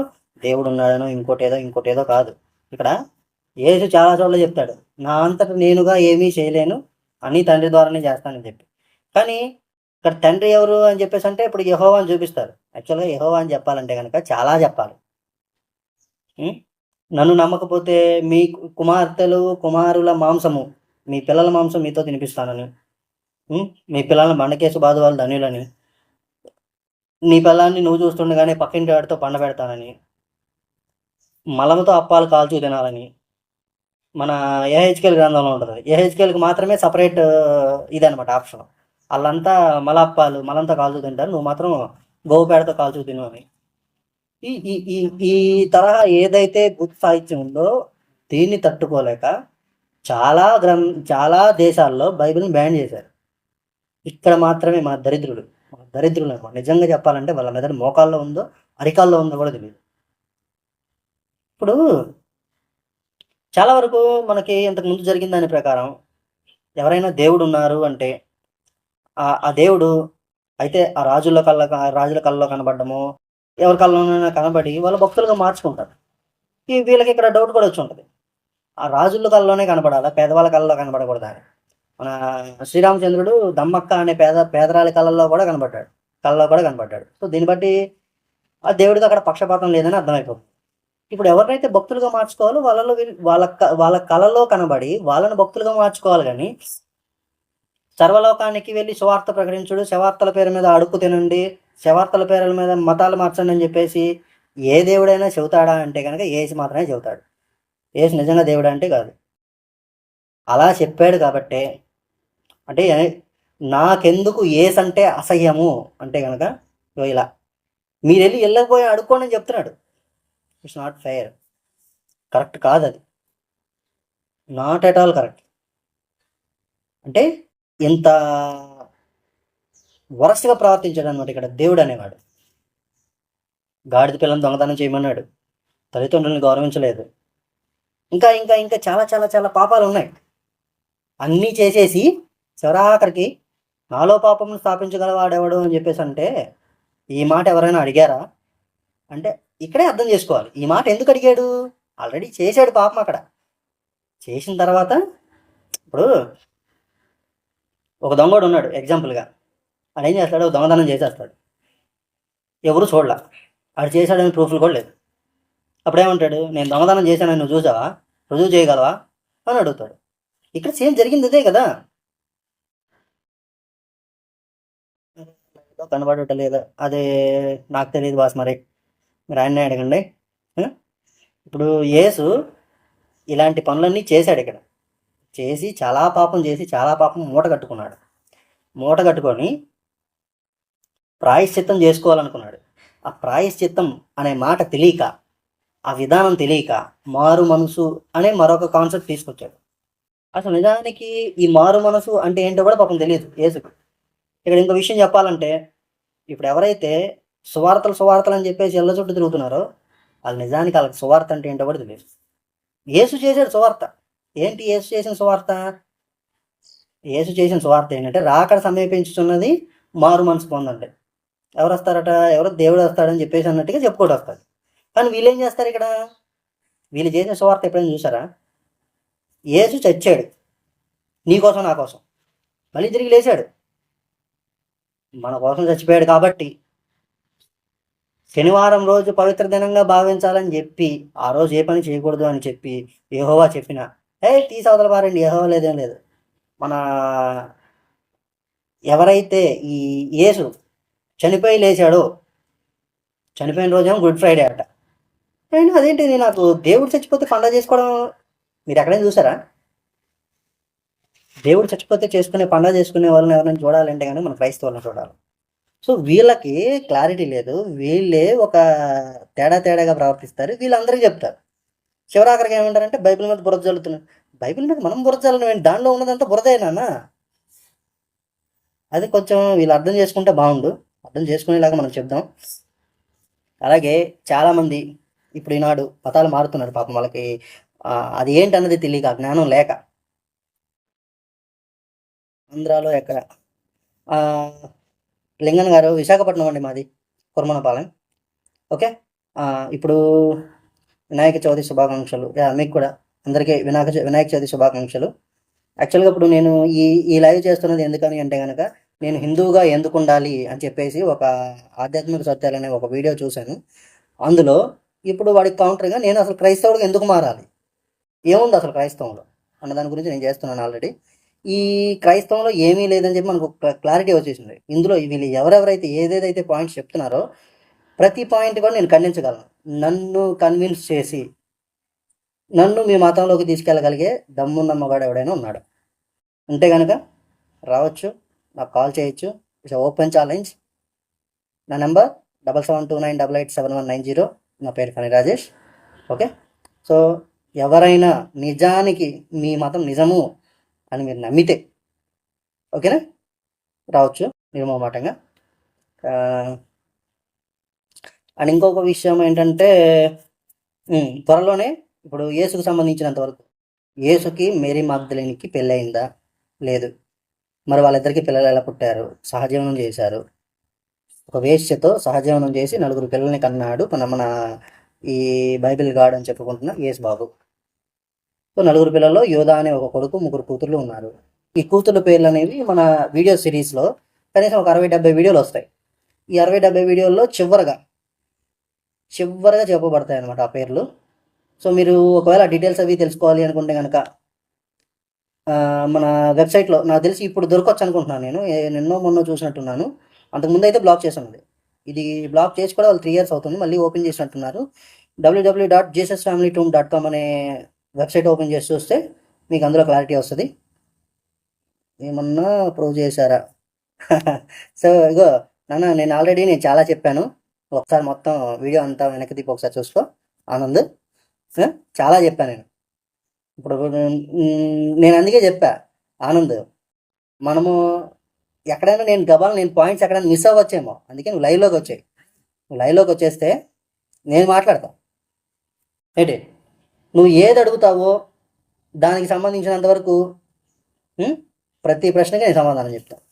దేవుడు ఉన్నాడనో ఇంకోటేదో కాదు. ఇక్కడ యేసు చాలా చోట్ల చెప్తాడు, నా అంతటా నేనుగా ఏమీ చేయలేను, అని తండ్రి ద్వారానే చేస్తానని చెప్పి. కానీ ఇక్కడ తండ్రి ఎవరు అని చెప్పేసి అంటే ఇప్పుడు యెహోవా అని చూపిస్తారు. యాక్చువల్గా యెహోవా అని చెప్పాలంటే కనుక చాలా చెప్పాలి. నన్ను నమ్మకపోతే మీ కుమార్తెలు కుమారుల మాంసము మీ పిల్లల మాంసం మీతో తినిపిస్తానని, మీ పిల్లల్ని బండకేసి బాధ వాళ్ళు ధన్యులని, నీ పిల్లాన్ని నువ్వు చూస్తుండగానే పక్కింటి వాడితో పండ పెడతానని, మలముతో అప్పాలు కాల్చు తినాలని మన ఏహెచ్కేల్ గ్రంథంలో ఉంటుంది. ఏహెచ్కేల్కి మాత్రమే సపరేట్ ఇదనమాట ఆప్షన్. వాళ్ళంతా మలప్పాలు మలంతా కాల్చు తింటారు, నువ్వు మాత్రం గోవు పేడతో కాల్చు తిను అని. ఈ ఈ ఈ ఈ తరహా ఏదైతే బుక్ సాహిత్యం ఉందో దీన్ని తట్టుకోలేక చాలా దేశాల్లో బైబిల్ని బ్యాన్ చేశారు. ఇక్కడ మాత్రమే మన దరిద్రులు అనమాట. నిజంగా చెప్పాలంటే వాళ్ళ మెదడు మోకాల్లో ఉందో అరికాల్లో ఉందో కూడా తెలియదు. ఇప్పుడు చాలా వరకు మనకి ఇంతకుముందు జరిగిన దాని ప్రకారం ఎవరైనా దేవుడు ఉన్నారు అంటే ఆ దేవుడు అయితే ఆ రాజుల కళ్ళలో కనబడము, ఎవరి కళ్ళలోనైనా కనబడి వాళ్ళ భక్తులుగా మార్చుకుంటారు. వీళ్ళకి ఇక్కడ డౌట్ కూడా వచ్చి ఉంటుంది, ఆ రాజుల కళ్ళలోనే కనబడాలా, పేదవాళ్ళ కళ్ళలో కనబడకూడదా అని. మన శ్రీరామచంద్రుడు దమ్మక్క అనే పేదరాలి కళ్ళలో కూడా కనబడ్డాడు. సో దీన్ని బట్టి ఆ దేవుడికి అక్కడ పక్షపాతం లేదని అర్థమైపోతుంది. ఇప్పుడు ఎవరినైతే భక్తులుగా మార్చుకోవాలో వాళ్ళ కళలో కనబడి వాళ్ళని భక్తులుగా మార్చుకోవాలి. కానీ సర్వలోకానికి వెళ్ళి సువార్త ప్రకటించుడు, శవార్తల పేరు మీద అడుక్కు తినండి, శవార్తల పేర్ల మీద మతాలు మార్చండి అని చెప్పేసి ఏ దేవుడైనా చెబుతాడా అంటే కనుక యేసు మాత్రమే చెబుతాడు. యేసు నిజంగా దేవుడు అంటే కాదు. అలా చెప్పాడు కాబట్టే అంటే నాకెందుకు యేసు అంటే అసహ్యము అంటే కనుక ఇలా మీరు వెళ్ళకపోయి అడుక్కోండి అని చెప్తున్నాడు. ఇట్స్ నాట్ ఫెయిర్, కరెక్ట్ కాదు, అది నాట్ ఎట్ ఆల్ కరెక్ట్. అంటే ఇంత వరస్ట్గా ప్రవర్తించాడు అనమాట ఇక్కడ దేవుడు అనేవాడు. గాడిద పిల్లని దొంగతనం చేయమన్నాడు, తల్లిదండ్రులను గౌరవించలేదు, ఇంకా ఇంకా ఇంకా చాలా చాలా చాలా పాపాలు ఉన్నాయి. అన్నీ చేసేసి చివరాఖరికి నాలో పాపం స్థాపించగలవాడెవడు అని చెప్పేసి అంటే ఈ మాట ఎవరైనా అడిగారా అంటే ఇక్కడే అర్థం చేసుకోవాలి. ఈ మాట ఎందుకు అడిగాడు? ఆల్రెడీ చేశాడు పాపం. అక్కడ చేసిన తర్వాత ఇప్పుడు ఒక దొంగోడు ఉన్నాడు ఎగ్జాంపుల్గా, ఆడు ఏం చేస్తాడు, దొంగతనం చేసేస్తాడు, ఎవరు చూడలా, ఆడు చేశాడని ప్రూఫ్లు కూడా లేదు. అప్పుడేమంటాడు, నేను దొంగతనం చేశానని నువ్వు చూసావా, రుజువు చేయగలవా అని అడుగుతాడు. ఇక్కడ సేమ్ జరిగింది అదే కదా. కనబడటం లేదా అదే నాకు తెలియదు బాస్, మరి మీరు ఆయన్నే అడగండి. ఇప్పుడు యేసు ఇలాంటి పనులన్నీ చేశాడు. ఇక్కడ చేసి చాలా పాపం మూట కట్టుకొని ప్రాయశ్చిత్తం చేసుకోవాలనుకున్నాడు. ఆ ప్రాయశ్చిత్తం అనే మాట తెలియక, ఆ విధానం తెలియక మారు మనసు అనే మరొక కాన్సెప్ట్ తీసుకొచ్చాడు. అసలు నిజానికి ఈ మారు మనసు అంటే ఏంటో కూడా పాపం తెలియదు యేసుకు. ఇక్కడ ఇంకో విషయం చెప్పాలంటే, ఇప్పుడు ఎవరైతే సువార్తలు అని చెప్పేసి ఎల్ల చుట్టూ తిరుగుతున్నారో వాళ్ళు నిజానికి వాళ్ళకి సువార్త అంటే ఏంటో కూడా తెలియదు. యేసు చేశాడు సువార్త. ఏంటి యేసు చేసిన సువార్త? యేసు చేసిన సువార్త ఏంటంటే రాకడ సమీపించుతున్నది, మారు మనసు పొందండి. ఎవరు వస్తారట? ఎవరో దేవుడు వస్తాడని చెప్పేసి అన్నట్టుగా చెప్పుకోవడం వస్తుంది. కానీ వీళ్ళు ఏం చేస్తారు? ఇక్కడ వీళ్ళు చేసిన సువార్త ఎప్పుడైనా చూసారా? యేసు చచ్చాడు నీకోసం నా కోసం, మళ్ళీ తిరిగి లేచాడు మన కోసం చచ్చిపోయాడు కాబట్టి శనివారం రోజు పవిత్ర దినంగా భావించాలని చెప్పి ఆ రోజు ఏ పని చేయకూడదు అని చెప్పి యెహోవా చెప్పిన తీసి అవతల పారండి, యెహోవా లేదేం లేదు. మన ఎవరైతే ఈ యేసు చనిపోయి లేచాడో, చనిపోయిన రోజేమో గుడ్ ఫ్రైడే అట. అదేంటిది, నాకు దేవుడు చచ్చిపోతే పండుగ చేసుకోవడం మీరు ఎక్కడైనా చూసారా? దేవుడు చచ్చిపోతే చేసుకునే పండుగ చేసుకునే వాళ్ళని ఎవరైనా చూడాలంటే కానీ మన క్రైస్తవులను చూడాలి. సో వీళ్ళకి క్లారిటీ లేదు, వీళ్ళే ఒక తేడాగా ప్రవర్తిస్తారు, వీళ్ళందరికీ చెప్తారు. చివరాఖరికి ఏమంటారంటే బైబిల్ మీద బురద చల్లుతున్నారు. బైబిల్ మీద మనం బురద చల్లడం, దానిలో ఉన్నదంతా బురదేనా? అది కొంచెం వీళ్ళు అర్థం చేసుకుంటే బాగుండు, అర్థం చేసుకునేలాగా మనం చెప్దాం. అలాగే చాలామంది ఇప్పుడు ఈనాడు మతాలు మారుతున్నారు పాపం, వాళ్ళకి అది ఏంటన్నది తెలియక, జ్ఞానం లేక. ఆంధ్రాలో ఎక్కడ లింగన్ గారు, విశాఖపట్నం అండి మాది, కుర్మనపాలెం. ఓకే, ఇప్పుడు వినాయక చవితి శుభాకాంక్షలు. మీకు కూడా అందరికీ వినాయక చవితి శుభాకాంక్షలు. యాక్చువల్గా ఇప్పుడు నేను ఈ లైవ్ చేస్తున్నది ఎందుకని అంటే కనుక, నేను హిందువుగా ఎందుకు ఉండాలి అని చెప్పేసి ఒక ఆధ్యాత్మిక సత్యాలు అనే ఒక వీడియో చూశాను. అందులో ఇప్పుడు వాడికి కౌంటర్గా నేను అసలు క్రైస్తవుడికి ఎందుకు మారాలి, ఏముంది అసలు క్రైస్తవంలో, అన్న దాని గురించి నేను చేస్తున్నాను ఆల్రెడీ. ఈ క్రైస్తవంలో ఏమీ లేదని చెప్పి మనకు క్లారిటీ వచ్చేసింది. ఇందులో వీళ్ళు ఎవరెవరైతే ఏదేదైతే పాయింట్స్ చెప్తున్నారో ప్రతి పాయింట్ కూడా నేను ఖండించగలను. నన్ను కన్విన్స్ చేసి నన్ను మీ మతంలోకి తీసుకెళ్ళగలిగే దమ్మున్న మగాడు ఎవడైనా ఉన్నాడు. ఉంటే కనుక రావచ్చు, నాకు కాల్ చేయొచ్చు. It's open challenge. నా నెంబర్ 7729887190. నా పేరు ఫణి రాజేష్. ఓకే, సో ఎవరైనా నిజానికి మీ మతం నిజము అని మీరు నమ్మితే ఓకేనా, రావచ్చు నిర్మమాటంగా. అండ్ ఇంకొక విషయం ఏంటంటే త్వరలోనే ఇప్పుడు యేసుకు సంబంధించినంత వరకు యేసుకి మేరీ మగ్దలేనికి పెళ్ళయిందా లేదు, మరి వాళ్ళిద్దరికి పిల్లలు ఎలా పుట్టారు, సహజీవనం చేశారు, ఒక వేశ్యతో సహజీవనం చేసి 4 పిల్లల్ని కన్నాడు మన ఈ బైబిల్ గాడ్ అని చెప్పుకుంటున్న యేసు బాబు. సో 4 పిల్లల్లో యోధా అనే ఒక కొడుకు, 3 కూతుర్లు ఉన్నారు. ఈ కూతుర్ల పేర్లు అనేవి మన వీడియో సిరీస్లో కనీసం ఒక 60-70 వీడియోలు వస్తాయి. ఈ 60-70 వీడియోల్లో చివరగా చెప్పబడతాయి అన్నమాట ఆ పేర్లు. సో మీరు ఒకవేళ డీటెయిల్స్ అవి తెలుసుకోవాలి అనుకుంటే కనుక మన వెబ్సైట్లో నాకు తెలిసి ఇప్పుడు దొరకవచ్చు అనుకుంటున్నాను. నేను నిన్నో మొన్నో చూసినట్టున్నాను. అంతకుముందు అయితే బ్లాక్ చేసి ఉన్నది. ఇది బ్లాక్ చేసి కూడా వాళ్ళు 3 years అవుతుంది, మళ్ళీ ఓపెన్ చేసినట్టున్నారు. www.jesusfamilytomb.com అనే వెబ్సైట్ ఓపెన్ చేసి చూస్తే మీకు అందులో క్లారిటీ వస్తుంది. ఏమన్నా ప్రూవ్ చేశారా? సో ఇగో నాన్న, నేను చాలా చెప్పాను. ఒకసారి మొత్తం వీడియో అంతా వెనక్కి తిప్పి ఒకసారి చూసుకో ఆనంద్. చాలా చెప్పాను నేను. ఇప్పుడు నేను అందుకే చెప్పా ఆనంద్, మనము ఎక్కడైనా నేను పాయింట్స్ ఎక్కడైనా మిస్ అవ్వచ్చేమో, అందుకే నువ్వు లైవ్లోకి వచ్చాయి. నువ్వు లైవ్లోకి వచ్చేస్తే నేను మాట్లాడతా. ఏంటి నువ్వు ఏది అడుగుతావో దానికి సంబంధించినంతవరకు ప్రతి ప్రశ్నకి నేను సమాధానం చెప్తాను.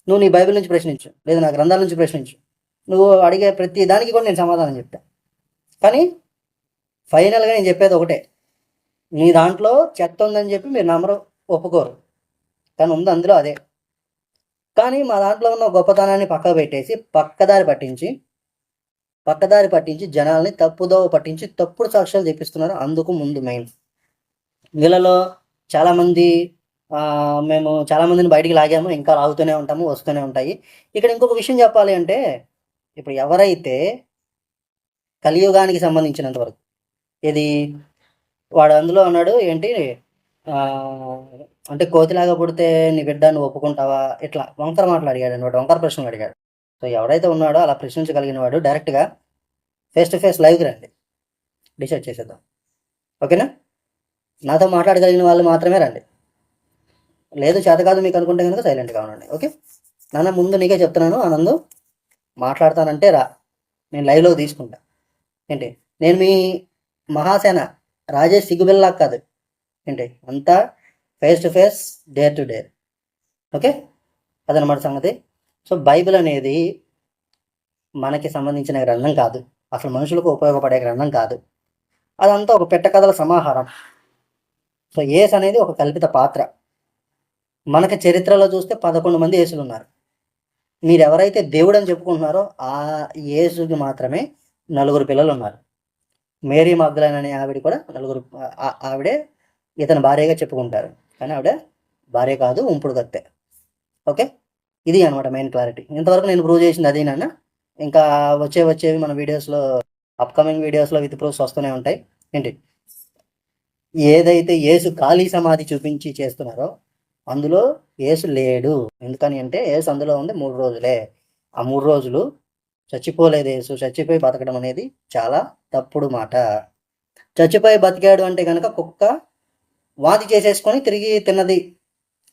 నువ్వు నీ బైబిల్ నుంచి ప్రశ్నించు, లేదా నా గ్రంథాల నుంచి ప్రశ్నించు, నువ్వు అడిగే ప్రతి దానికి కూడా నేను సమాధానం చెప్తాను. కానీ ఫైనల్గా నేను చెప్పేది ఒకటే, మీ దాంట్లో చెత్త ఉందని చెప్పి మీరు నమ్మరు, ఒప్పుకోరు, కానీ ఉంది అందులో అదే. కానీ మా దాంట్లో ఉన్న గొప్పతనాన్ని పక్కకు పెట్టేసి పక్కదారి పట్టించి జనాల్ని తప్పుదోవ పట్టించి తప్పుడు సాక్ష్యాలు చెప్పిస్తున్నారు. అందుకు ముందు మెయిన్ వీళ్ళలో చాలామంది మేము చాలామందిని బయటికి లాగాము, ఇంకా లాగుతూనే ఉంటాము, వస్తూనే ఉంటాయి. ఇక్కడ ఇంకొక విషయం చెప్పాలి అంటే, ఇప్పుడు ఎవరైతే కలియుగానికి సంబంధించినంత వరకు ఇది వాడు అందులో అన్నాడు ఏంటి అంటే కోతిలాగా పుడితే నీ బిడ్డ నువ్వు ఒప్పుకుంటావా, ఇట్లా వంకర మాటలు అడిగాడు అనమాట, వంకర ప్రశ్నలు అడిగాడు. సో ఎవడైతే ఉన్నాడో అలా ప్రశ్నించగలిగిన వాడు డైరెక్ట్గా ఫేస్ టు ఫేస్ లైవ్కి రండి, డిసైడ్ చేసేద్దాం. ఓకేనా, నాతో మాట్లాడగలిగిన వాళ్ళు మాత్రమే రండి. లేదు చేత కాదు మీకు అనుకుంటే కనుక సైలెంట్గా ఉండండి. ఓకే నాన్న, ముందు నీకే చెప్తున్నాను ఆనంద్, మాట్లాడతానంటే రా, నేను లైవ్లో తీసుకుంటా. ఏంటి నేను మీ మహాసేన రాజేష్ సిగ్గుబిల్లా కాదు, ఏంటి అంతా face to face, dare to dare. Okay, అదనమాట సంగతి. సో బైబిల్ అనేది మనకి సంబంధించిన గ్రంథం కాదు, అసలు మనుషులకు ఉపయోగపడే గ్రంథం కాదు. అదంతా ఒక పెట్ట కథల సమాహారం. సో యేసు అనేది ఒక కల్పిత పాత్ర. మనకి చరిత్రలో చూస్తే 11 మంది యేసులు ఉన్నారు. మీరు ఎవరైతే దేవుడు అని చెప్పుకుంటున్నారో ఆ యేసుకి మాత్రమే 4 పిల్లలు ఉన్నారు. మేరీ మగ్దలేన్ అనే ఆవిడ కూడా 4, ఆవిడే ఇతను భార్యగా చెప్పుకుంటారు, కానీ ఆవిడ భార్య కాదు, ఉంపుడు కత్తే. ఓకే, ఇది అనమాట మెయిన్ క్లారిటీ. ఇంతవరకు నేను ప్రూవ్ చేసింది అదే నాన్న. ఇంకా వచ్చేవి మన వీడియోస్లో, అప్కమింగ్ వీడియోస్లో విత్ ప్రూఫ్స్ వస్తూనే ఉంటాయి. ఏంటి ఏదైతే యేసు ఖాళీ సమాధి చూపించి చేస్తున్నారో అందులో యేసు లేడు. ఎందుకని అంటే యేసు అందులో ఉంది 3 రోజులే. ఆ 3 రోజులు చచ్చిపోలేదు యేసు. చచ్చిపోయి బతకడం అనేది చాలా తప్పుడు మాట. చచ్చిపోయి బతికాడు అంటే కనుక కుక్క వాంతి చేసేసుకొని తిరిగి తిన్నది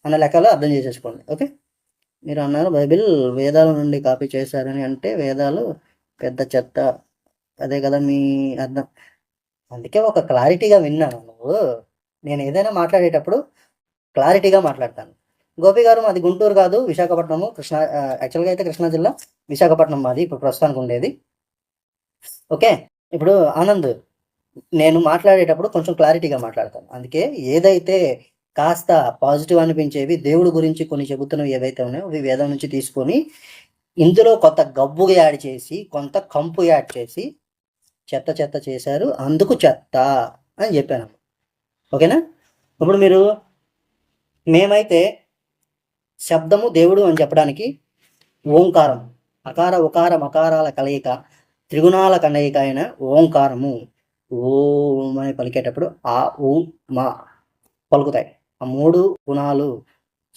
అన్న లెక్కలో అర్థం చేసేసుకోండి. ఓకే, మీరు అన్నారు బైబిల్ వేదాల నుండి కాపీ చేశారని, అంటే వేదాలు పెద్ద చెత్త, అదే కదా మీ అర్థం. అందుకే ఒక క్లారిటీగా విన్నాను. నేను ఏదైనా మాట్లాడేటప్పుడు క్లారిటీగా మాట్లాడతాను. గోపి గారు మాది గుంటూరు కాదు, విశాఖపట్నము, యాక్చువల్గా అయితే కృష్ణా జిల్లా, విశాఖపట్నం మాది ఇప్పుడు ప్రస్తుతానికి ఉండేది. ఓకే, ఇప్పుడు ఆనంద్, నేను మాట్లాడేటప్పుడు కొంచెం క్లారిటీగా మాట్లాడతాను. అందుకే ఏదైతే కాస్త పాజిటివ్ అనిపించేవి దేవుడి గురించి కొన్ని చెబుతున్నవి ఏవైతే ఉన్నాయో అవి వేదం నుంచి తీసుకొని ఇందులో కొంత గబ్బు యాడ్ చేసి, కొంత కంపు యాడ్ చేసి చెత్త చేశారు, అందుకు చెత్త అని చెప్పాను. ఓకేనా, ఇప్పుడు మీరు మేమైతే శబ్దము దేవుడు అని చెప్పడానికి ఓంకారం, అకార ఉకార మకారాల కలయిక, త్రిగుణాల కలయిక అయిన ఓంకారము ఓం అని పలికేటప్పుడు ఆ ఊ మా పలుకుతాయి. ఆ 3 గుణాలు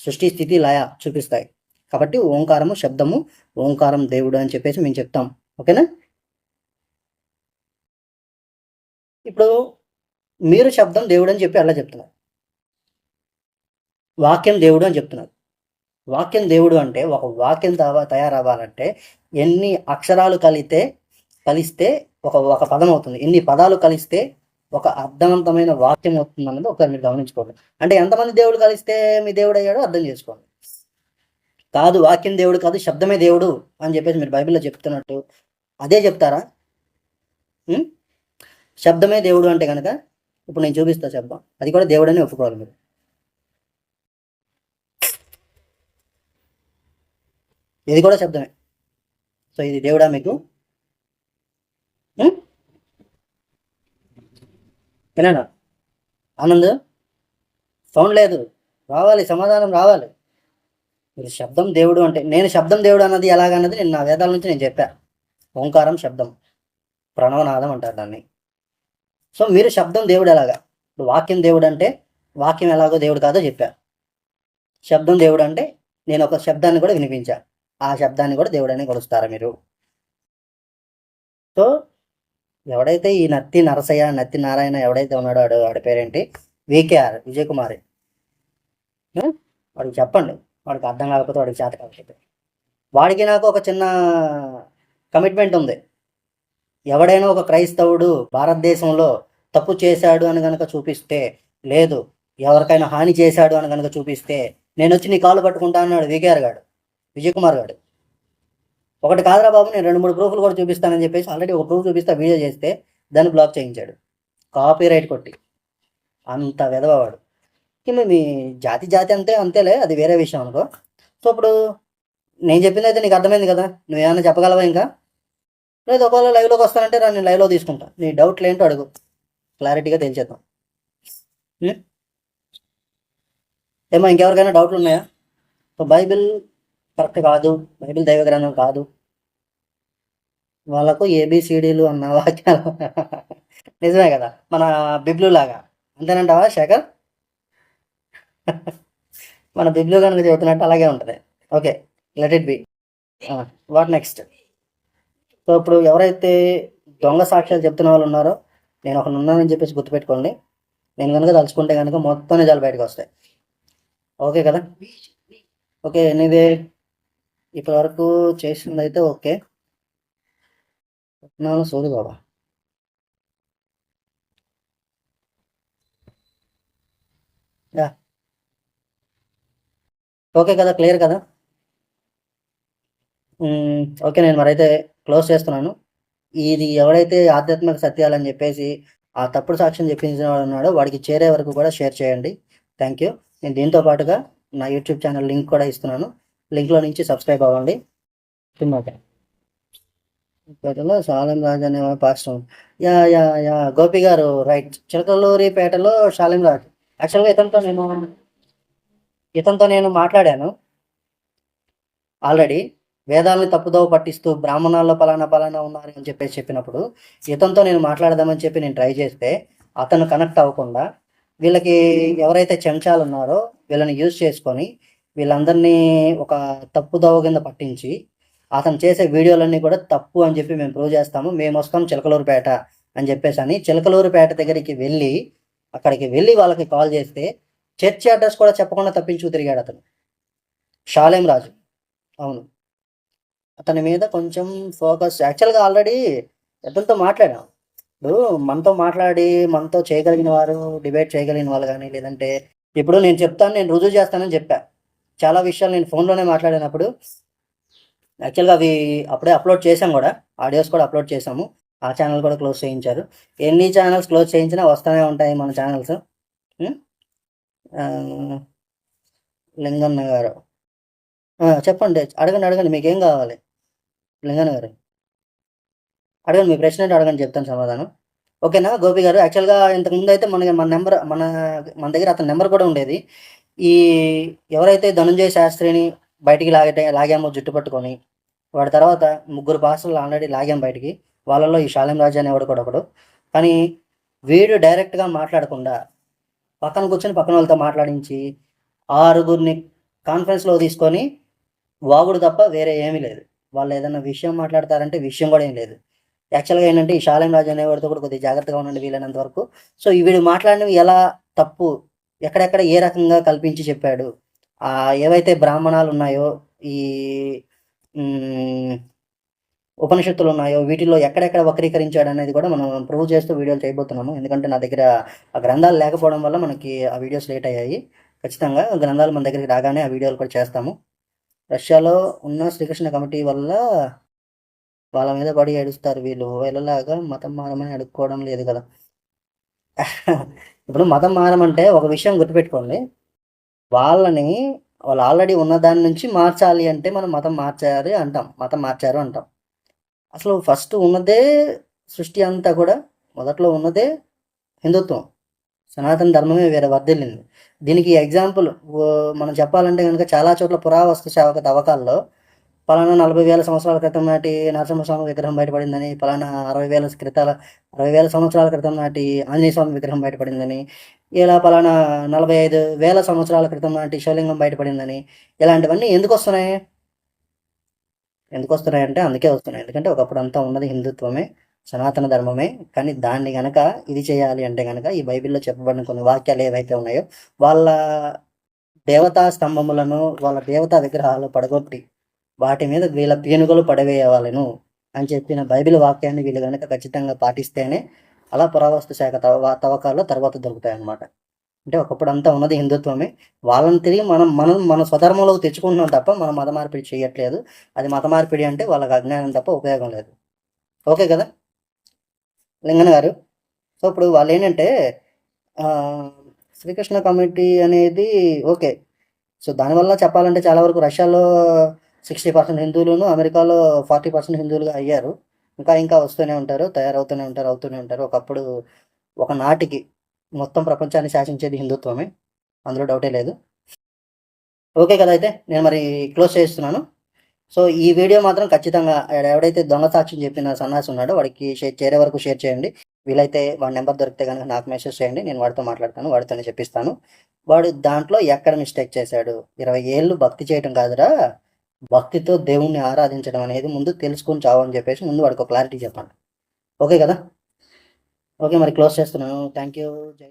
సృష్టి స్థితి లయ చూపిస్తాయి. కాబట్టి ఓంకారము శబ్దము, ఓంకారం దేవుడు అని చెప్పేసి మేము చెప్తాం. ఓకేనా? ఇప్పుడు మీరు శబ్దం దేవుడు అని చెప్పి అలా చెప్తున్నారు, వాక్యం దేవుడు అని చెప్తున్నారు. వాక్యం దేవుడు అంటే ఒక వాక్యం తయారవ్వాలంటే ఎన్ని అక్షరాలు కలిస్తే ఒక పదం అవుతుంది, ఎన్ని పదాలు కలిస్తే ఒక అర్థవంతమైన వాక్యం అవుతుంది అన్నది ఒకసారి మీరు గమనించుకోండి. అంటే ఎంతమంది దేవుడు కలిస్తే మీ దేవుడు అయ్యాడో అర్థం చేసుకోండి. కాదు వాక్యం దేవుడు కాదు శబ్దమే దేవుడు అని చెప్పేసి మీరు బైబిల్లో చెప్తున్నట్టు అదే చెప్తారా? శబ్దమే దేవుడు అంటే కనుక ఇప్పుడు నేను చూపిస్తా శబ్దం, అది కూడా దేవుడని ఒప్పుకోవాలి మీరు. ఇది కూడా శబ్దమే. సో ఇది దేవుడా మీకు? వినండి ఆనంద్, సౌండ్ లేదు, రావాలి, సమాధానం రావాలి. మీరు శబ్దం దేవుడు అంటే నేను శబ్దం దేవుడు అన్నది ఎలాగన్నది నేను నా వేదాల నుంచి నేను చెప్పా. ఓంకారం శబ్దం, ప్రణవనాదం అంటారు దాన్ని. సో మీరు శబ్దం దేవుడు ఎలాగా? ఇప్పుడు వాక్యం దేవుడు అంటే వాక్యం ఎలాగో దేవుడు కాదో చెప్పా. శబ్దం దేవుడు అంటే నేను ఒక శబ్దాన్ని కూడా వినిపించా, ఆ శబ్దాన్ని కూడా దేవుడని కొలుస్తారా మీరు? సో ఎవడైతే ఈ నత్తి నరసయ్య, నత్తి నారాయణ ఎవడైతే ఉన్నాడో వాడి పేరేంటి? వికేఆర్, విజయ్ కుమార్. వాడికి చెప్పండి, వాడికి అర్థం కాకపోతే వాడికి చేత కాకపోతే. వాడికి నాకు ఒక చిన్న కమిట్మెంట్ ఉంది. ఎవడైనా ఒక క్రైస్తవుడు భారతదేశంలో తప్పు చేశాడు అని కనుక చూపిస్తే, లేదు ఎవరికైనా హాని చేశాడు అని కనుక చూపిస్తే నేను వచ్చి నీ కాళ్ళు పట్టుకుంటా అన్నాడు వికేఆర్ గాడు, విజయ్ కుమార్ గాడు. ఒకటి కాదురా బాబు, నేను 2-3 ప్రూఫ్లు కూడా చూపిస్తానని చెప్పేసి ఆల్రెడీ ఒక ప్రూఫ్ చూపిస్తే వీడియో చేస్తే దాన్ని బ్లాక్ చేయించాడు, కాపీ రైట్ కొట్టి. అంత వెదవవాడు. మీ జాతి అంతేలే, అది వేరే విషయం అనుకో. సో ఇప్పుడు నేను చెప్పింది అయితే నీకు అర్థమైంది కదా? నువ్వేమైనా చెప్పగలవా ఇంకా? లేదు ఒకవేళ లైవ్లోకి వస్తానంటే నేను లైవ్లో తీసుకుంటా, నీ డౌట్లు ఏంటో అడుగు, క్లారిటీగా తెలిచేద్దాం. ఏమో ఇంకెవరికైనా డౌట్లు ఉన్నాయా? సో బైబిల్ కరెక్ట్ కాదు, బైబిల్ దైవ గ్రంథం కాదు, వాళ్ళకు ఏబిసిడీలు అన్న వాక్యాలు నిజమే కదా, మన బిబ్లు లాగా. అంతేనంటావా శేఖర్? మన బిబ్లు కనుక చెబుతున్నట్టు అలాగే ఉంటుంది. Okay, let it be. What next? So ఇప్పుడు ఎవరైతే దొంగ సాక్ష్యాలు చెప్తున్న వాళ్ళు ఉన్నారో, నేను ఒకరు ఉన్నానని చెప్పేసి గుర్తుపెట్టుకోండి. నేను కనుక తలుచుకుంటే కనుక మొత్తం నిజాలు బయటకు వస్తాయి. ఓకే కదా? ఓకే, ఎనీవే ఇప్పటి వరకు చేసింది అయితే ఓకే. సోది బాబా, ఓకే కదా, క్లియర్ కదా? ఓకే, నేను మరైతే క్లోజ్ చేస్తున్నాను. ఇది ఎవడైతే ఆధ్యాత్మిక సత్యాలని చెప్పేసి ఆ తప్పుడు సాక్ష్యం చెప్పించిన వాడు ఉన్నాడో వాడికి చేరే వరకు కూడా షేర్ చేయండి. Thank you. నేను దీంతో పాటుగా నా యూట్యూబ్ ఛానల్ లింక్ కూడా ఇస్తున్నాను, లింక్లో నుంచి సబ్స్క్రైబ్ అవ్వండి. పేటలో షాలేం రాజు అనే పాస్టర్. యా గోపి గారు, రైట్. చిలకలూరిపేటలో షాలేం రాజు. యాక్చువల్గా ఇతనితో నేను మాట్లాడాను ఆల్రెడీ. వేదాలని తప్పుదోవ పట్టిస్తూ బ్రాహ్మణాల్లో పలానా ఉన్నారు అని చెప్పేసి చెప్పినప్పుడు ఇతనితో నేను మాట్లాడదామని చెప్పి నేను ట్రై చేస్తే అతను కనెక్ట్ అవ్వకుండా వీళ్ళకి ఎవరైతే చెంచాలు ఉన్నారో వీళ్ళని యూజ్ చేసుకొని వీళ్ళందరినీ ఒక తప్పుదోవ కింద పట్టించి అతను చేసే వీడియోలన్నీ కూడా తప్పు అని చెప్పి మేము ప్రూవ్ చేస్తాము, మేము వస్తాం చిలకలూరుపేట అని చెప్పేసి అని చిలకలూరుపేట అక్కడికి వెళ్ళి వాళ్ళకి కాల్ చేస్తే చర్చి అడ్రస్ కూడా చెప్పకుండా తప్పించు తిరిగాడు అతను, షాలేం రాజు. అవును, అతని మీద కొంచెం ఫోకస్. యాక్చువల్గా ఆల్రెడీ అతనితో మాట్లాడాం. ఇప్పుడు మనతో చేయగలిగిన వారు, డిబేట్ చేయగలిగిన వాళ్ళు కానీ, లేదంటే ఇప్పుడు నేను చెప్తాను, నేను రుజువు చేస్తానని చెప్పా. చాలా విషయాలు నేను ఫోన్లోనే మాట్లాడినప్పుడు యాక్చువల్గా అవి అప్పుడే అప్లోడ్ చేసాం కూడా, ఆడియోస్ కూడా అప్లోడ్ చేసాము. ఆ ఛానల్ కూడా క్లోజ్ చేయించారు. ఎన్ని ఛానల్స్ క్లోజ్ చేయించినా వస్తూనే ఉంటాయి మన ఛానల్స్. లింగన్న గారు చెప్పండి, అడగండి, మీకేం కావాలి? లింగన్న గారు అడగండి, మీ ప్రశ్న అంటే అడగండి, చెప్తాను సమాధానం. ఓకేనా గోపి గారు? యాక్చువల్‌గా ఇంతకుముందు అయితే మన దగ్గర అతని నెంబర్ కూడా ఉండేది. ఈ ఎవరైతే ధనుంజయ శాస్త్రిని బయటికి లాగామో జుట్టు పట్టుకొని, వాడి తర్వాత ముగ్గురు పాస్టర్లు ఆల్రెడీ లాగాం బయటికి. వాళ్ళలో ఈ షాలేం రాజు అనేవాడు కూడా ఒకడు. కానీ వీడు డైరెక్ట్‌గా మాట్లాడకుండా పక్కన కూర్చొని పక్కన వాళ్ళతో మాట్లాడించి, ఆరుగురిని కాన్ఫరెన్స్‌లో తీసుకొని వాగుడు తప్ప వేరే ఏమీ లేదు. వాళ్ళు ఏదన్నా విషయం మాట్లాడతారంటే విషయం కూడా ఏం లేదు. యాక్చువల్‌గా ఏంటంటే ఈ షాలేం రాజు అనేవాడితో కూడా కొద్దిగా జాగ్రత్తగా ఉండండి వీలైనంత వరకు. సో, వీడు మాట్లాడినవి ఎలా తప్పు, ఎక్కడెక్కడ ఏ రకంగా కల్పించి చెప్పాడు, ఏవైతే బ్రాహ్మణాలున్నాయో, ఈ హ్మ్, ఉపనిషత్తులున్నాయో వీటిల్లో ఎక్కడెక్కడ వక్రీకరించాడనేది కూడా మనం ప్రూవ్ చేస్తూ వీడియోలు చేయబోతున్నాము. ఎందుకంటే నా దగ్గర ఆ గ్రంథాలు లేకపోవడం వల్ల మనకి ఆ వీడియోస్ లేట్ అయ్యాయి. ఖచ్చితంగా గ్రంథాలు మన దగ్గరికి రాగానే ఆ వీడియోలు కూడా చేస్తాము. రష్యాలో ఉన్న శ్రీకృష్ణ కమిటీ వల్ల వాళ్ళ మీద పడి ఏడుస్తారు వీళ్ళు. వీళ్ళలాగా మతం మారమని అడుక్కోవడం లేదు కదా! ఇప్పుడు మతం మారమంటే ఒక విషయం గుర్తుపెట్టుకోండి. వాళ్ళని వాళ్ళు ఆల్రెడీ ఉన్న దాని నుంచి మార్చాలి అంటే మనం మతం మార్చాలి అంటాం. మతం మార్చారు అంటాం. అసలు ఫస్ట్ ఉన్నదే సృష్టి అంతా కూడా మొదట్లో ఉన్నదే హిందుత్వం. సనాతన ధర్మమే వేరే వర్ధిల్లింది. దీనికి ఎగ్జాంపుల్ మనం చెప్పాలంటే గనుక చాలా చోట్ల పురావస్తు శాఖ తవ్వకాల్లో పలానా 40,000 సంవత్సరాల క్రితం నాటి నరసింహస్వామి విగ్రహం బయటపడిందని, పలానా 60,000 సంవత్సరాల క్రితం నాటి ఆంజనేయ స్వామి విగ్రహం బయటపడిందని, ఇలా పలానా 45,000 సంవత్సరాల క్రితం నాటి శివలింగం బయటపడిందని, ఇలాంటివన్నీ ఎందుకొస్తున్నాయి? ఎందుకొస్తున్నాయంటే అందుకే వస్తున్నాయి. ఎందుకంటే ఒకప్పుడు అంతా ఉన్నది హిందుత్వమే, సనాతన ధర్మమే. కానీ దాన్ని గనక ఇది చేయాలి అంటే గనక ఈ బైబిల్‌లో చెప్పబడిన కొన్ని వాక్యాలు ఏవైతే ఉన్నాయో, వాళ్ళ దేవతా స్తంభములను, వాళ్ళ దేవతా విగ్రహాలు పడగొట్టి వాటి మీద వీళ్ళ పీనుగలు పడవేయవలెను అని చెప్పిన బైబిల్ వాక్యాన్ని వీళ్ళు గనక ఖచ్చితంగా పాటిస్తేనే అలా పురావస్తు శాఖ తవ్వకాల్లో తర్వాత దొరుకుతాయన్నమాట. అంటే ఒకప్పుడు అంతా ఉన్నది హిందుత్వమే. వాళ్ళని తిరిగి మనం మనం మన స్వధర్మంలోకి తెచ్చుకుంటున్నాం తప్ప మనం మత మార్పిడి చేయట్లేదు. అది మత మార్పిడి అంటే వాళ్ళకి అజ్ఞానం తప్ప ఉపయోగం లేదు. ఓకే కదా! లింగన్న గారు. సో, ఇప్పుడు వాళ్ళేంటంటే ఆహ్, శ్రీకృష్ణ కమిటీ అనేది ఓకే. సో, దానివల్ల చెప్పాలంటే చాలా వరకు రష్యాలో 60% హిందువులును, అమెరికాలో 40% హిందువులుగా అయ్యారు. ఇంకా వస్తూనే ఉంటారు. తయారవుతూనే ఉంటారు. అవుతూనే ఉంటారు. ఒకప్పుడు ఒకనాటికి మొత్తం ప్రపంచాన్ని శాసించేది హిందుత్వమే. అందులో డౌటే లేదు. ఓకే కదా! అయితే నేను మరి క్లోజ్ చేస్తున్నాను. సో, ఈ వీడియో మాత్రం ఖచ్చితంగా ఎవడైతే దొంగ సాక్ష్యం చెప్పిన సన్నాసి ఉన్నాడో వాడికి చేరే వరకు షేర్ చేయండి. వీలైతే వాడి నెంబర్ దొరికితే గనుక నాకు మెసేజ్ చేయండి. నేను వాడితో మాట్లాడతాను. వాడితోనే చెప్పిస్తాను. వాడు దాంట్లో ఎక్కడ మిస్టేక్ చేశాడు? 20 ఏళ్ళు భక్తి చేయటం కాదురా! భక్తితో దేవుణ్ణి ఆరాధించడం అనేది ముందు తెలుసుకొని చావు అని చెప్పేసి ముందు వాడికి ఒక క్లారిటీ చెప్పండి. ఓకే కదా! ఓకే మరి క్లోజ్ చేస్తున్నాను. Thank you. జై